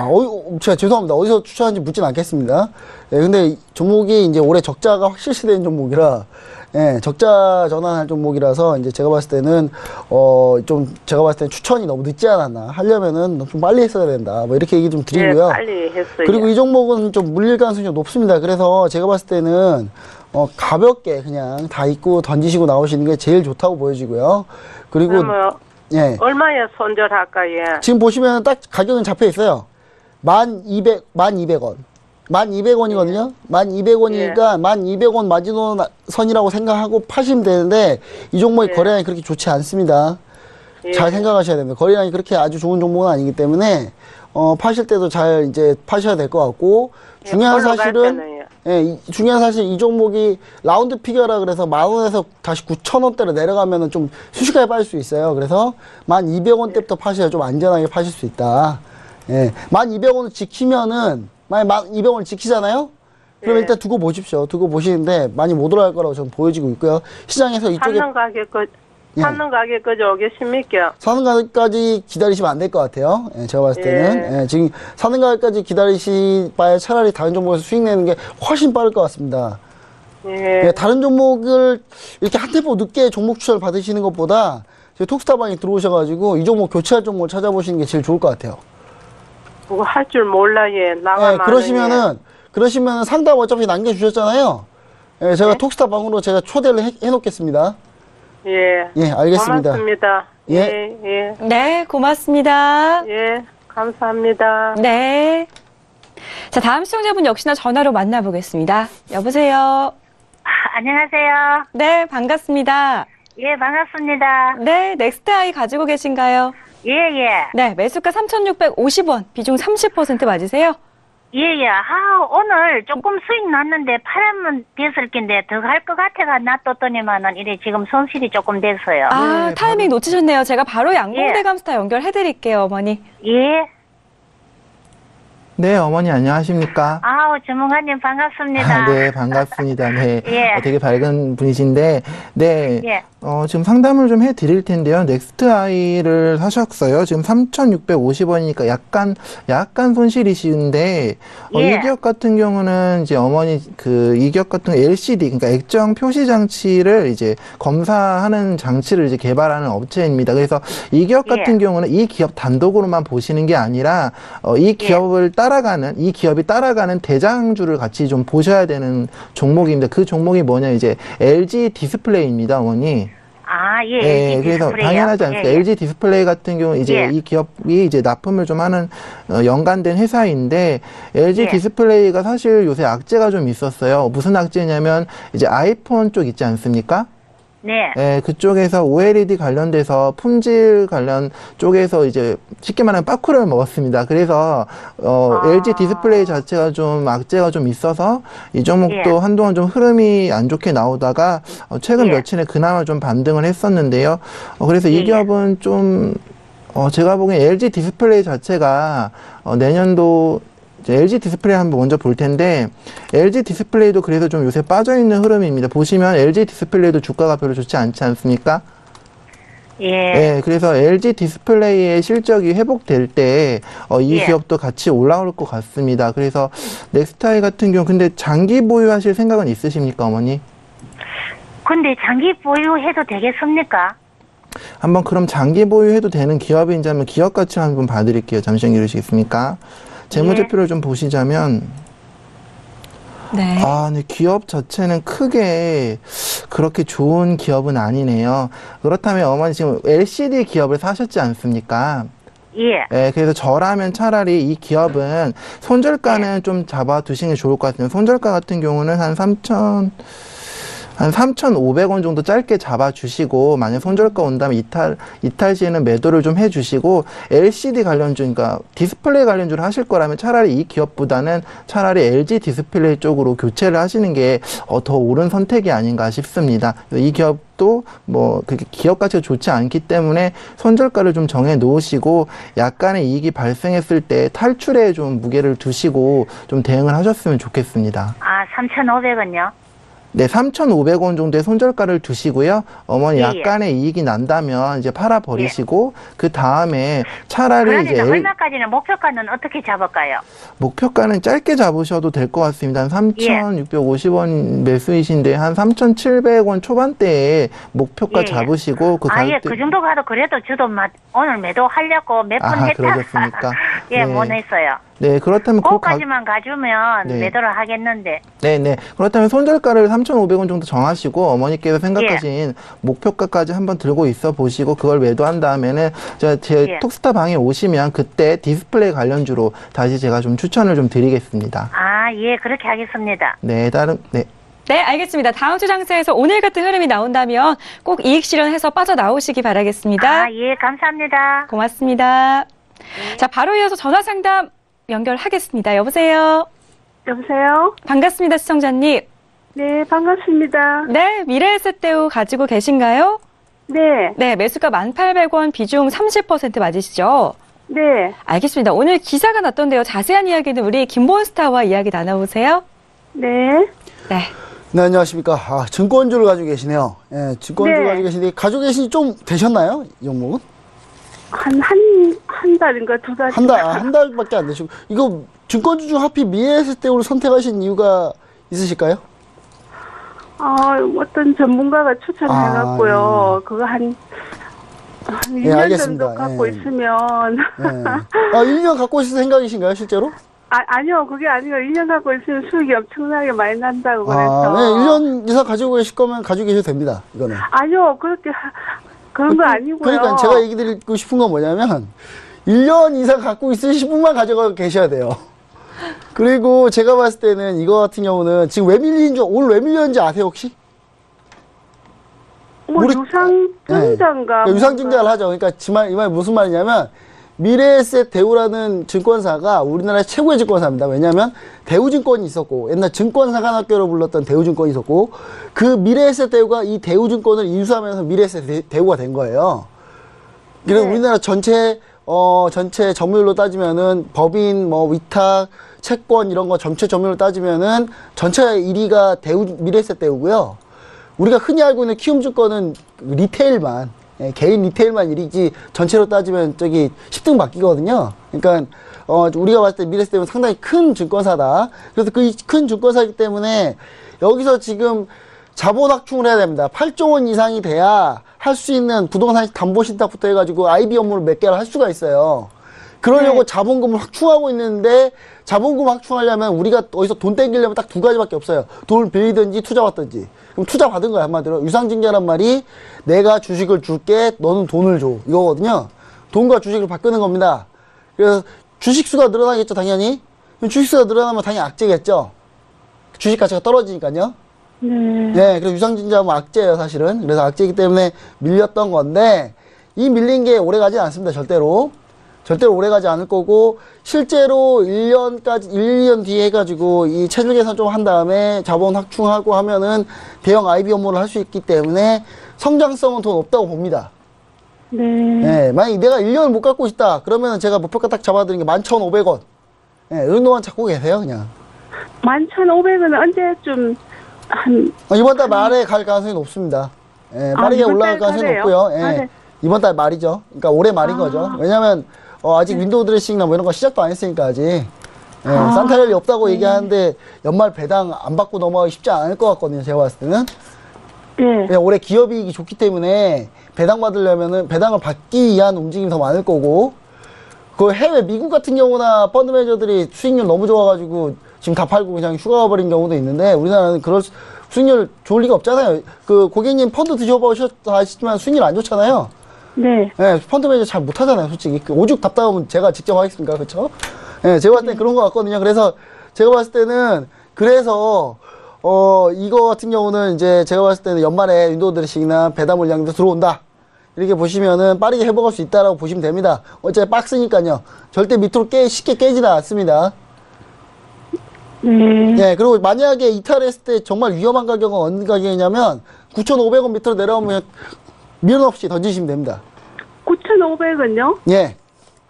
제가 죄송합니다. 어디서 추천하는지 묻진 않겠습니다. 예, 근데 이 종목이 이제 올해 적자가 확 실시된 종목이라, 예, 적자 전환할 종목이라서 이제 제가 봤을 때는, 제가 봤을 때는 추천이 너무 늦지 않았나. 하려면은 좀 빨리 했어야 된다. 뭐 이렇게 얘기 좀 드리고요. 예, 빨리 했어요. 그리고 이 종목은 좀 물릴 가능성이 좀 높습니다. 그래서 제가 봤을 때는, 가볍게 그냥 다 입고 던지시고 나오시는 게 제일 좋다고 보여지고요. 그리고, 그러면 예. 얼마에 손절할까, 예. 지금 보시면 딱 가격은 잡혀 있어요. 1,200원. 1,200원이거든요. 1,200원이니까 1,200원 마지노선이라고 생각하고 파시면 되는데 이 종목의 거래량이 그렇게 좋지 않습니다. 잘 생각하셔야 됩니다. 거래량이 그렇게 아주 좋은 종목은 아니기 때문에 파실 때도 잘 이제 파셔야 될 것 같고 중요한 사실은 중요한 사실 이 종목이 라운드 피겨라 그래서 10,000원에서 다시 9,000원대로 내려가면은 좀 순식간에 빠질 수 있어요. 그래서 1,200원대부터 파셔야 좀 안전하게 파실 수 있다. 예. 1,200원을 지키면은 만약 1,200원을 지키잖아요? 그럼 일단 두고 보십시오. 두고 보시는데 많이 못 올라갈 거라고 저는 보여지고 있고요. 시장에서 이쪽에 사는 가격까지 오겠습니까? 사는 가격까지 기다리시면 안 될 것 같아요. 예, 제가 봤을 때는. 예, 지금 사는 가격까지 기다리실 바에 차라리 다른 종목에서 수익 내는 게 훨씬 빠를 것 같습니다. 예, 다른 종목을 이렇게 한 템포 늦게 종목 추천을 받으시는 것보다 저희 톡스타방에 들어오셔가지고 이 종목 교체할 종목을 찾아보시는 게 제일 좋을 것 같아요. 그거 할 줄 몰라, 예. 나가 예, 그러시면은 상담 어차피 남겨주셨잖아요. 예, 제가 톡스타방으로 제가 초대를 해놓겠습니다. 예. 예, 알겠습니다. 고맙습니다. 예. 예. 네, 고맙습니다. 예. 감사합니다. 네. 자, 다음 시청자분 역시나 전화로 만나보겠습니다. 여보세요. 안녕하세요. 네, 반갑습니다. 예, 반갑습니다. 네, 넥스트아이 가지고 계신가요? 예, 예. 네, 매수가 3,650원, 비중 30% 맞으세요? 예, 예. 오늘 조금 수익 났는데 팔면 됐을 텐데 더 갈 것 같아가 놔뒀더니만은 이래 지금 손실이 조금 됐어요. 아, 타이밍 놓치셨네요. 제가 바로 예. 양봉대감스타 연결해드릴게요, 어머니. 예. 네, 어머니 안녕하십니까? 전문가님 반갑습니다. 네, 반갑습니다. 네. 예. 되게 밝은 분이신데, 네. 예. 지금 상담을 좀 해드릴 텐데요. 넥스트아이를 사셨어요. 지금 3,650원이니까 약간 손실이시는데, 예. 이 기업 같은 경우는 이제 어머니 이 기업 같은 LCD, 그러니까 액정 표시 장치를 이제 검사하는 장치를 이제 개발하는 업체입니다. 그래서 이 기업 같은 경우는 이 기업 단독으로만 보시는 게 아니라, 이 기업이 따라가는 대장주를 같이 좀 보셔야 되는 종목입니다. 그 종목이 뭐냐, 이제 LG 디스플레이입니다, 어머니. 예. 네, 그래서 당연하지 않습니까? LG 디스플레이 같은 경우 이제 이 기업이 이제 납품을 좀 하는 연관된 회사인데 LG 디스플레이가 사실 요새 악재가 좀 있었어요. 무슨 악재냐면 이제 아이폰 쪽 있지 않습니까? 네. 예, 그쪽에서 OLED 관련돼서 품질 관련 쪽에서 이제 쉽게 말하면 빠꾸를 먹었습니다. 그래서 LG 디스플레이 자체가 좀 악재가 좀 있어서 이 종목도 예. 한동안 좀 흐름이 안 좋게 나오다가 최근 예. 며칠에 그나마 좀 반등을 했었는데요. 그래서 이 예. 기업은 좀 제가 보기엔 LG 디스플레이 자체가 내년도 이제 LG 디스플레이 한번 먼저 볼 텐데, LG 디스플레이도 그래서 좀 요새 빠져있는 흐름입니다. 보시면 LG 디스플레이도 주가가 별로 좋지 않지 않습니까? 예. 네, 그래서 LG 디스플레이의 실적이 회복될 때, 이 예. 기업도 같이 올라올 것 같습니다. 그래서 넥스타이 같은 경우, 근데 장기 보유하실 생각은 있으십니까, 어머니? 근데 장기 보유해도 되겠습니까? 한번 그럼 장기 보유해도 되는 기업인지 한번 기업 가치 한번 봐드릴게요. 잠시만 기다리시겠습니까? 재무제표를 좀 보시자면, 네. 네, 기업 자체는 크게 그렇게 좋은 기업은 아니네요. 그렇다면 어머니 지금 LCD 기업을 사셨지 않습니까? 예. 네, 그래서 저라면 차라리 이 기업은 손절가는 좀 잡아 두시는 게 좋을 것 같아요. 손절가 같은 경우는 한 3,500원 정도 짧게 잡아주시고, 만약 손절가 온다면 이탈 시에는 매도를 좀 해주시고, LCD 관련주, 그러니까 디스플레이 관련주를 하실 거라면 차라리 이 기업보다는 차라리 LG 디스플레이 쪽으로 교체를 하시는 게 더 옳은 선택이 아닌가 싶습니다. 이 기업도 뭐 그렇게 기업 가치가 좋지 않기 때문에 손절가를 좀 정해 놓으시고, 약간의 이익이 발생했을 때 탈출에 좀 무게를 두시고 좀 대응을 하셨으면 좋겠습니다. 3,500원요? 네, 3,500원 정도의 손절가를 두시고요. 어머니 예, 약간의 이익이 난다면 이제 팔아 버리시고, 그 다음에 차라리 이제 그러면 얼마까지는 목표가는 어떻게 잡을까요? 목표가는 짧게 잡으셔도 될 것 같습니다. 한 3,650원 매수이신데 한 3,700원 초반대에 목표가 예. 잡으시고, 그 가격대. 그 정도 가도 그래도 저도 오늘 매도하려고 몇 번 했다. 그러셨습니까? 예, 네. 못 했어요. 네, 그렇다면 그거까지만 가주면 네. 매도를 하겠는데. 네네. 그렇다면 손절가를 3,500원 정도 정하시고, 어머니께서 생각하신 목표가까지 한번 들고 있어 보시고, 그걸 매도한 다음에는 제 톡스타 방에 오시면 그때 디스플레이 관련주로 다시 제가 좀 추천을 좀 드리겠습니다. 예, 그렇게 하겠습니다. 네, 네, 알겠습니다. 다음 주 장세에서 오늘 같은 흐름이 나온다면 꼭 이익 실현해서 빠져나오시기 바라겠습니다. 예, 감사합니다. 고맙습니다. 자, 바로 이어서 전화 상담 연결하겠습니다. 여보세요? 여보세요? 반갑습니다, 시청자님. 네, 반갑습니다. 네, 미래에셋대우 가지고 계신가요? 네, 네, 매수가 1,800원, 비중 30% 맞으시죠? 네, 알겠습니다. 오늘 기사가 났던데요. 자세한 이야기는 우리 김본스타와 이야기 나눠보세요. 네. 네. 네, 안녕하십니까. 증권주를 가지고 계시네요. 예, 증권주 네. 가지고 계신데, 가지고 계신 지 좀 되셨나요? 이 종목은? 한 달인가 두 달. 한 달밖에 안 되시고. 이거 증권주 중 하필 미래에셋대우를 선택하신 이유가 있으실까요? 어떤 전문가가 추천해갖고요. 그거 한 1년 알겠습니다. 정도 갖고 있으면. 예. 1년 갖고 있을 생각이신가요, 실제로? 아니요, 그게 아니고 1년 갖고 있으면 수익이 엄청나게 많이 난다고 그래서. 네, 1년 이상 가지고 계실 거면 가지고 계셔도 됩니다, 이거는. 아니요, 그런 거 아니고요. 그러니까 제가 얘기 드리고 싶은 건 뭐냐면, 1년 이상 갖고 있으신 분만 가져가 계셔야 돼요. 그리고 제가 봤을 때는 이거 같은 경우는 지금 왜 밀린 줄, 오늘 왜 밀렸는지 아세요, 혹시? 유상증자인가? 네. 유상증자를 하죠. 그러니까 이 말 무슨 말이냐면, 미래에셋대우라는 증권사가 우리나라의 최고의 증권사입니다. 왜냐하면 대우증권이 있었고, 옛날 증권사관학교로 불렀던 대우증권이 있었고, 그 미래에셋대우가 이 대우증권을 인수하면서 미래에셋대우가 된 거예요. 그래서 우리나라 전체 점유율로 따지면은 법인, 위탁, 채권 이런 거 전체 점유율로 따지면은 전체 1위가 미래에셋대우고요. 우리가 흔히 알고 있는 키움증권은 리테일만, 개인 리테일만 1위지 전체로 따지면 10등 바뀌거든요. 그러니까 우리가 봤을 때 미래에셋대우는 상당히 큰 증권사다. 그래서 그 큰 증권사이기 때문에 여기서 지금 자본 확충을 해야 됩니다. 8조 원 이상이 돼야 할 수 있는 부동산 담보신탁부터 해가지고 IB 업무를 몇 개를 할 수가 있어요. 그러려고 자본금을 확충하고 있는데, 자본금 확충하려면 우리가 어디서 돈 땡기려면 딱 두 가지밖에 없어요. 돈을 빌리든지 투자 받든지. 그럼 투자 받은 거야, 한마디로. 유상증자란 말이 내가 주식을 줄게, 너는 돈을 줘. 이거거든요. 돈과 주식을 바꾸는 겁니다. 그래서 주식수가 늘어나겠죠, 당연히. 주식수가 늘어나면 당연히 악재겠죠. 주식 가치가 떨어지니까요. 네, 그리고 유상증자하면 악재예요, 사실은. 그래서 악재이기 때문에 밀렸던 건데, 이 밀린 게 오래 가지 않습니다, 절대로. 절대로 오래 가지 않을 거고, 실제로 1년 뒤에 해가지고, 이 체질 개선 좀 한 다음에 자본 확충하고 하면은 대형 IB 업무를 할 수 있기 때문에 성장성은 더 높다고 봅니다. 네, 만약에 내가 1년을 못 갖고 있다, 그러면 제가 목표가 딱 잡아드린 게 11,500원. 네, 이 정도만 찾고 계세요, 그냥. 11,500원은 언제쯤 이번 달 말에 갈 가능성이 높습니다. 예, 빠르게 올라갈 가능성이 높고요. 예, 네. 이번 달 말이죠. 그러니까 올해 말인 거죠. 왜냐면 아직 윈도우 드레싱이나 뭐 이런 거 시작도 안 했으니까 아직. 예, 산타랠리 없다고 얘기하는데 연말 배당 안 받고 넘어가기 쉽지 않을 것 같거든요. 제가 봤을 때는. 그냥 올해 기업이익이 좋기 때문에 배당 받으려면은 배당을 받기 위한 움직임이 더 많을 거고, 그 해외 미국 같은 경우나 펀드 매니저들이 수익률 너무 좋아가지고 지금 다 팔고 그냥 휴가 가버린 경우도 있는데, 우리나라는 그럴 수익률 좋을 리가 없잖아요. 그 고객님 펀드 드셔보셨다 하시지만 수익률 안 좋잖아요. 네. 예, 펀드 매니저 잘 못하잖아요, 솔직히. 그 오죽 답답하면 제가 직접 하겠습니까, 그렇죠? 예, 제가 봤을 때 그런 것 같거든요. 그래서 제가 봤을 때는 그래서 이거 같은 경우는 이제 제가 봤을 때는 연말에 윈도우 드레싱이나 배당 물량도 들어온다. 이렇게 보시면은 빠르게 회복할 수 있다라고 보시면 됩니다. 어차피 박스니까요. 절대 밑으로 쉽게 깨지는 않습니다. 예, 그리고 만약에 이탈했을 때 정말 위험한 가격은 어느 가격이냐면 9,500원 밑으로 내려오면 미련 없이 던지시면 됩니다. 9,500원요? 예.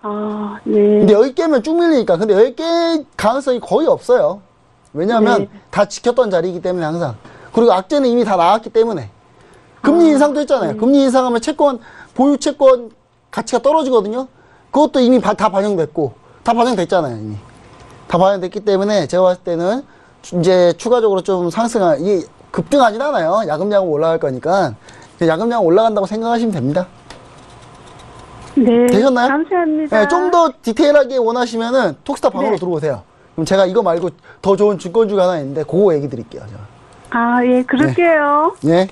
아, 네. 근데 여기 깨면 쭉 밀리니까. 근데 여기 깰 가능성이 거의 없어요. 왜냐하면 다 지켰던 자리이기 때문에 항상. 그리고 악재는 이미 다 나왔기 때문에. 금리 인상도 했잖아요. 금리 인상하면 채권, 보유 채권 가치가 떨어지거든요. 그것도 이미 다 반영됐고, 다 반영됐잖아요, 이미. 다 반영됐기 때문에 제가 봤을 때는 이제 추가적으로 좀 이게 급등하진 않아요. 야금야금 올라갈 거니까. 야금야금 올라간다고 생각하시면 됩니다. 네. 되셨나요? 감사합니다. 네, 좀 더 디테일하게 원하시면은 톡스타 방으로 들어오세요. 그럼 제가 이거 말고 더 좋은 증권주가 하나 있는데 그거 얘기 드릴게요. 제가. 아, 예, 그럴게요. 예.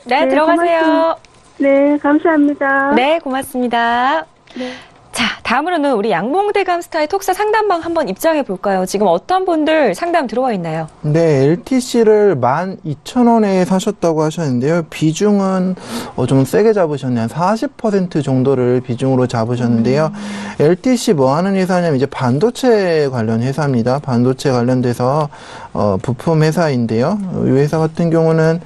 네, 들어가세요. 네, 감사합니다. 네, 고맙습니다. 자, 다음으로는 우리 양봉대감 스타의 톡사 상담방 한번 입장해 볼까요? 지금 어떤 분들 상담 들어와 있나요? 네, LTC를 12,000원에 사셨다고 하셨는데요. 비중은 좀 세게 잡으셨네요. 40% 정도를 비중으로 잡으셨는데요. LTC 뭐 하는 회사냐면 이제 반도체 관련 회사입니다. 반도체 관련돼서 부품 회사인데요. 이 회사 같은 경우는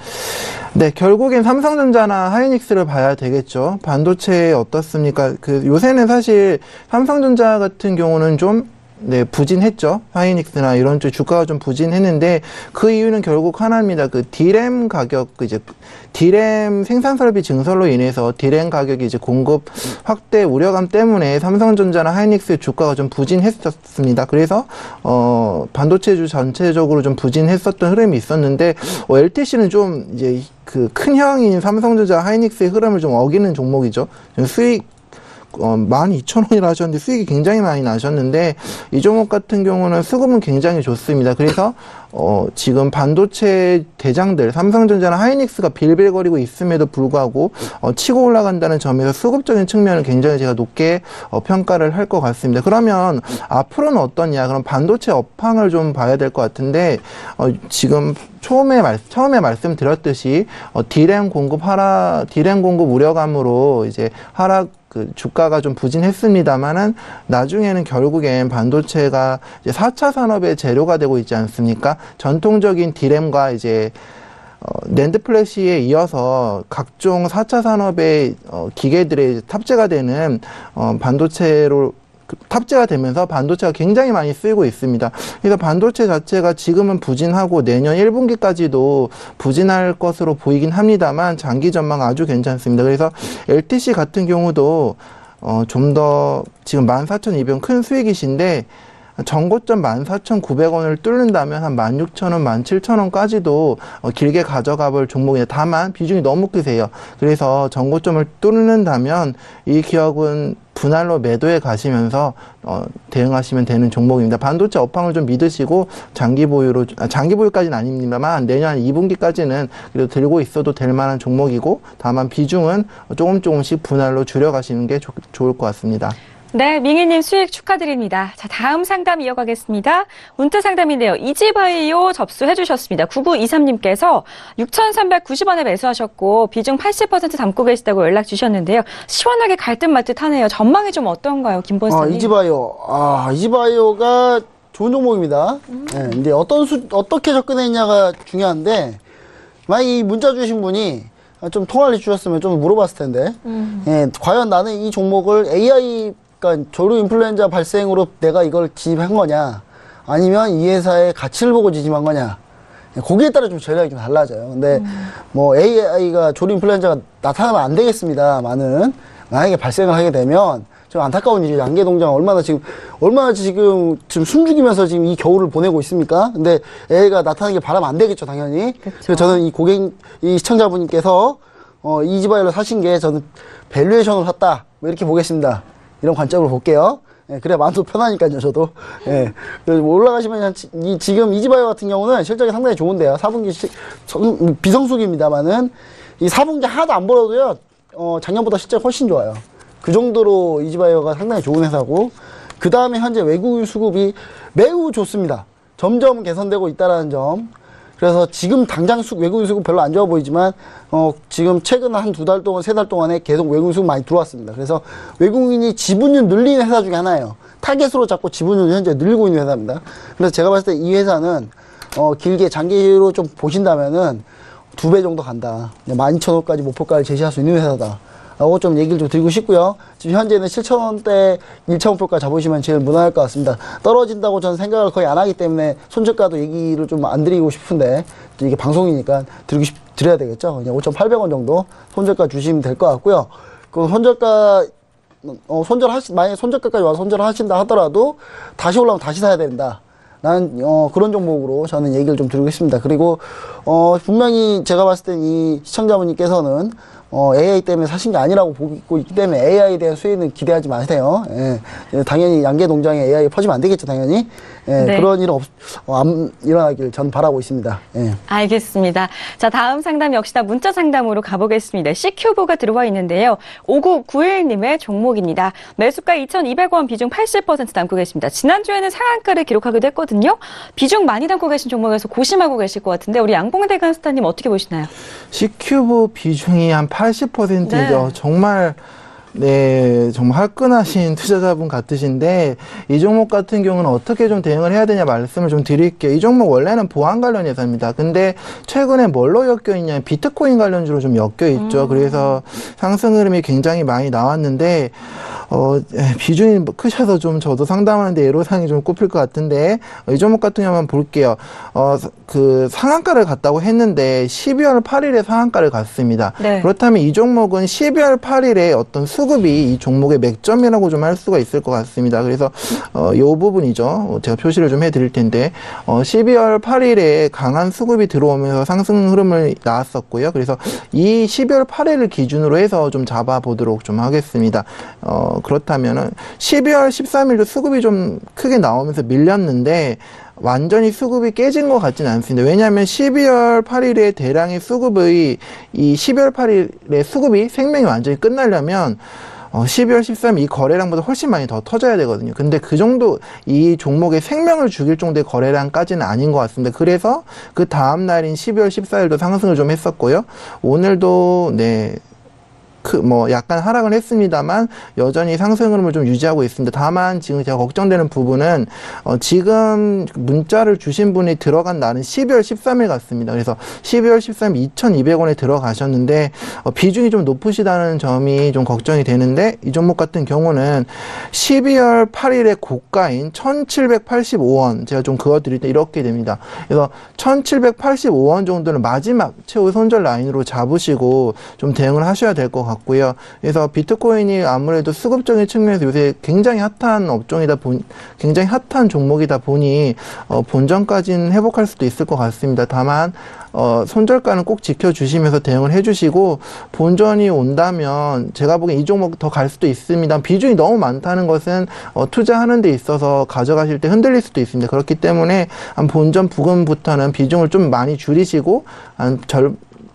네, 결국엔 삼성전자나 하이닉스를 봐야 되겠죠. 반도체 어떻습니까? 요새는 사실 삼성전자 같은 경우는 좀 네, 부진했죠. 하이닉스나 이런 쪽 주가가 좀 부진했는데 그 이유는 결국 하나입니다. 디램 가격, 디램 생산 설비 증설로 인해서 디램 가격이 이제 공급 확대 우려감 때문에 삼성전자나 하이닉스의 주가가 좀 부진했었습니다. 그래서 반도체주 전체적으로 좀 부진했었던 흐름이 있었는데 LTC는 좀 이제 큰 형인 삼성전자 하이닉스의 흐름을 좀 어기는 종목이죠. 수익 12,000원이라 하셨는데 수익이 굉장히 많이 나셨는데 이 종목 같은 경우는 수급은 굉장히 좋습니다. 그래서 지금 반도체 대장들 삼성전자나 하이닉스가 빌빌거리고 있음에도 불구하고 치고 올라간다는 점에서 수급적인 측면을 굉장히 제가 높게 평가를 할 것 같습니다. 그러면 앞으로는 어떠냐? 그럼 반도체 업황을 좀 봐야 될 것 같은데 지금 처음에 말씀드렸듯이 디램 공급 우려감으로 이제 하락 주가가 좀 부진했습니다만은 나중에는 결국엔 반도체가 이제 4차 산업의 재료가 되고 있지 않습니까? 전통적인 디램과 이제 낸드 플래시에 이어서 각종 4차 산업의 기계들에 탑재가 되는 반도체로 탑재가 되면서 반도체가 굉장히 많이 쓰이고 있습니다. 그래서 반도체 자체가 지금은 부진하고 내년 1분기까지도 부진할 것으로 보이긴 합니다만 장기 전망 아주 괜찮습니다. 그래서 LTC 같은 경우도 좀 더 지금 14,200원 큰 수익이신데 전고점 14,900원을 뚫는다면 한 16,000원, 17,000원까지도 길게 가져가 볼 종목이에요. 다만 비중이 너무 크세요. 그래서 전고점을 뚫는다면 이 기업은 분할로 매도해 가시면서 대응하시면 되는 종목입니다. 반도체 업황을 좀 믿으시고 장기 보유까지는 아닙니다만 내년 2분기까지는 그래도 들고 있어도 될 만한 종목이고 다만 비중은 조금씩 분할로 줄여가시는 게 좋을 것 같습니다. 네, 민희님 수익 축하드립니다. 자, 다음 상담 이어가겠습니다. 문자 상담인데요. 이지바이오 접수해 주셨습니다. 9923님께서 6,390원에 매수하셨고 비중 80% 담고 계시다고 연락 주셨는데요. 시원하게 갈 듯 말 듯 하네요. 전망이 좀 어떤가요, 김본사님? 이지바이오가 좋은 종목입니다. 네, 이제 어떻게 접근했냐가 중요한데, 만약 이 문자 주신 분이 좀 통화를 주셨으면 좀 물어봤을 텐데, 예, 과연 나는 이 종목을 그러니까 조류 인플루엔자 발생으로 내가 이걸 지집한 거냐, 아니면 이 회사의 가치를 보고 지집한 거냐, 거기에 따라 좀 전략이 좀 달라져요. 근데 뭐 AI가 조류 인플루엔자가 나타나면 안 되겠습니다만은, 만약에 발생을 하게 되면 좀 안타까운 일이죠. 양계동장 얼마나 지금 숨죽이면서 지금 이 겨울을 보내고 있습니까? 근데 AI가 나타나는 게 바라면 안 되겠죠, 당연히. 그쵸. 그래서 저는 이 시청자분께서 이지바이오를 사신 게 저는 밸류에이션으로 샀다, 뭐 이렇게 보겠습니다. 이런 관점으로 볼게요. 예, 그래야 마음도 편하니까요, 저도. 예. 올라가시면, 지금 이지바이오 같은 경우는 실적이 상당히 좋은데요. 4분기 비성수기입니다만은, 이 4분기 하나도 안 벌어도요, 작년보다 실적 훨씬 좋아요. 그 정도로 이지바이오가 상당히 좋은 회사고, 그 다음에 현재 외국인 수급이 매우 좋습니다. 점점 개선되고 있다는 점. 그래서 지금 당장 외국인 수급 별로 안 좋아 보이지만, 지금 최근 한 2달 동안, 3달 동안에 계속 외국인 수급 많이 들어왔습니다. 그래서 외국인이 지분율 늘리는 회사 중에 하나예요. 타겟으로 잡고 지분율 현재 늘리고 있는 회사입니다. 그래서 제가 봤을 때 이 회사는, 길게 장기로 좀 보신다면은 2배 정도 간다. 12,000원까지 목표가를 제시할 수 있는 회사다. 라고 좀 얘기를 좀 드리고 싶고요. 지금 현재는 7,000원대 1차 목표가 잡으시면 제일 무난할 것 같습니다. 떨어진다고 저는 생각을 거의 안 하기 때문에 손절가도 얘기를 좀 안 드리고 싶은데, 이게 방송이니까 드려야 되겠죠. 그냥 5,800원 정도 손절가 주시면 될 것 같고요. 그 손절가, 만약에 손절가까지 와서 손절을 하신다 하더라도 다시 올라오면 다시 사야 된다. 라는, 그런 종목으로 저는 얘기를 좀 드리고 있습니다. 그리고, 분명히 제가 봤을 땐 이 시청자분께서는 AI 때문에 사신 게 아니라고 보고 있기 때문에 AI에 대한 수익은 기대하지 마세요. 예. 당연히 양계농장에 AI 퍼지면 안 되겠죠, 당연히. 예. 네. 그런 일은 안 일어나길 전 바라고 있습니다. 예. 알겠습니다. 자, 다음 상담 역시나 문자 상담으로 가보겠습니다. C큐브가 들어와 있는데요. 5991님의 종목입니다. 매수가 2,200원, 비중 80% 담고 계십니다. 지난주에는 상한가를 기록하기도 했거든요. 비중 많이 담고 계신 종목에서 고심하고 계실 것 같은데, 우리 양봉대 간스타님 어떻게 보시나요? C큐브 비중이 한 80%죠. 네. 정말 화끈하신 투자자분 같으신데, 이 종목 같은 경우는 어떻게 좀 대응을 해야 되냐 말씀을 좀 드릴게요. 이 종목 원래는 보안 관련 회사입니다. 근데 최근에 뭘로 엮여 있냐면 비트코인 관련주로 좀 엮여 있죠. 그래서 상승 흐름이 굉장히 많이 나왔는데, 비중이 크셔서 좀 저도 상담하는데 애로사항이 좀 꼽힐 것 같은데, 이 종목 같은 경우 한번 볼게요. 그 상한가를 갔다고 했는데 12월 8일에 상한가를 갔습니다. 네. 그렇다면 이 종목은 12월 8일에 어떤 수급이 이 종목의 맥점이라고 좀 할 수가 있을 것 같습니다. 그래서 요 부분이죠. 제가 표시를 좀 해드릴 텐데, 12월 8일에 강한 수급이 들어오면서 상승 흐름을 나왔었고요. 그래서 이 12월 8일을 기준으로 해서 좀 잡아보도록 좀 하겠습니다. 그렇다면은 12월 13일도 수급이 좀 크게 나오면서 밀렸는데 완전히 수급이 깨진 것 같지는 않습니다. 왜냐하면 12월 8일에 대량의 수급의 이 12월 8일에 수급이 생명이 완전히 끝나려면 12월 13일 이 거래량보다 훨씬 많이 더 터져야 되거든요. 근데 그 정도 이 종목의 생명을 죽일 정도의 거래량까지는 아닌 것 같습니다. 그래서 그 다음 날인 12월 14일도 상승을 좀 했었고요. 오늘도 약간 하락을 했습니다만 여전히 상승 흐름을 좀 유지하고 있습니다. 다만 지금 제가 걱정되는 부분은 지금 문자를 주신 분이 들어간 날은 12월 13일 같습니다. 그래서 12월 13일 2,200원에 들어가셨는데 비중이 좀 높으시다는 점이 좀 걱정이 되는데, 이 종목 같은 경우는 12월 8일에 고가인 1,785원 제가 좀 그어드릴 때 이렇게 됩니다. 그래서 1,785원 정도는 마지막 최후 손절 라인으로 잡으시고 좀 대응을 하셔야 될 것 같고요. 그래서 비트코인이 아무래도 수급적인 측면에서 요새 굉장히 핫한 굉장히 핫한 종목이다 보니 본전까지는 회복할 수도 있을 것 같습니다. 다만 손절가는 꼭 지켜주시면서 대응을 해주시고, 본전이 온다면 제가 보기엔 이 종목 더 갈 수도 있습니다. 비중이 너무 많다는 것은 투자하는 데 있어서 가져가실 때 흔들릴 수도 있습니다. 그렇기 때문에 한 본전 부근부터는 비중을 좀 많이 줄이시고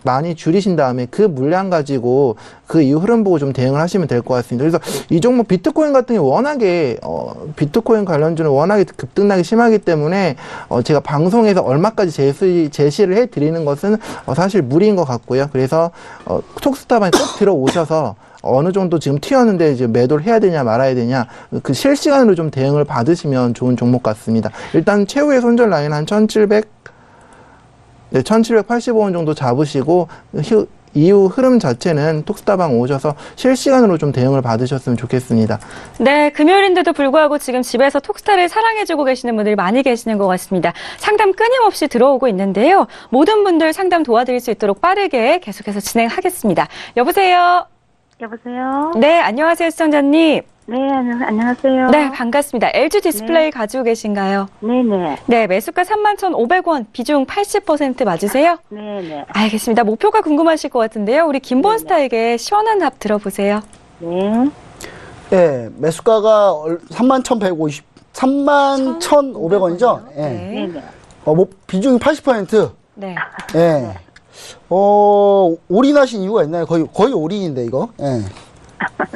많이 줄이신 다음에 그 물량 가지고 그 이후 흐름 보고 좀 대응을 하시면 될 것 같습니다. 그래서 이 종목 비트코인 같은 경우 워낙에 비트코인 관련주는 워낙에 급등락이 심하기 때문에 제가 방송에서 얼마까지 제시를 해드리는 것은 사실 무리인 것 같고요. 그래서 톡스타방에 꼭 들어오셔서 어느 정도 지금 튀었는데 이제 매도를 해야 되냐 말아야 되냐 그 실시간으로 좀 대응을 받으시면 좋은 종목 같습니다. 일단 최후의 손절 라인 한 1785원 정도 잡으시고 이후 흐름 자체는 톡스타방 오셔서 실시간으로 좀 대응을 받으셨으면 좋겠습니다. 네, 금요일인데도 불구하고 지금 집에서 톡스타를 사랑해주고 계시는 분들이 많이 계시는 것 같습니다. 상담 끊임없이 들어오고 있는데요. 모든 분들 상담 도와드릴 수 있도록 빠르게 계속해서 진행하겠습니다. 여보세요? 여보세요? 네, 안녕하세요, 시청자님. 네, 안녕하세요. 네, 반갑습니다. LG 디스플레이 가지고 계신가요? 네네. 네, 매수가 31,500원, 비중 80% 맞으세요? 네네. 알겠습니다. 목표가 궁금하실 것 같은데요. 우리 김본스타에게 시원한 답 들어보세요. 네. 예, 매수가가 31,500원이죠? 예. 네. 네네. 비중이 80%. 네. 예. 올인하신 이유가 있나요? 거의 올인인데, 이거. 예.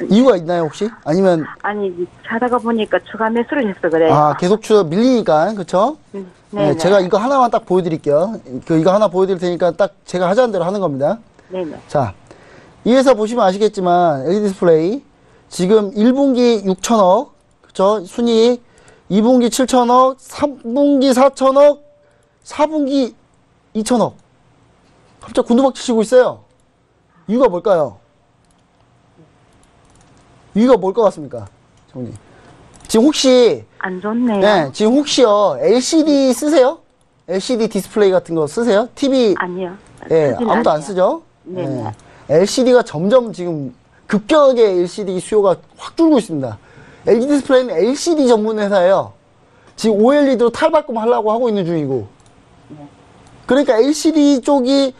이유가 있나요, 혹시? 아니면. 아니, 자다가 보니까 추가 매수를 했어, 그래요. 계속 밀리니까, 그쵸? 네네. 네, 제가 이거 하나만 딱 보여드릴게요. 이거 하나 보여드릴 테니까 딱 제가 하자는 대로 하는 겁니다. 네네. 자, 이 회사 보시면 아시겠지만, LG 디스플레이. 지금 1분기 6천억, 그쵸? 순이익. 2분기 7천억, 3분기 4천억, 4분기 2천억. 갑자기 곤두박질 치고 있어요. 이유가 뭘까요? 이유가 뭘 것 같습니까? 정님. 지금 혹시. 안 좋네요. 네, 지금 혹시요, LCD 쓰세요? LCD 디스플레이 같은 거 쓰세요? TV. 아니요. 예, 아무도 아니에요. 안 쓰죠? 네네. LCD가 점점 지금 급격하게 LCD 수요가 확 줄고 있습니다. LG 디스플레이는 LCD 전문 회사예요. 지금 OLED로 탈바꿈 하려고 하고 있는 중이고. 그러니까 LCD 쪽이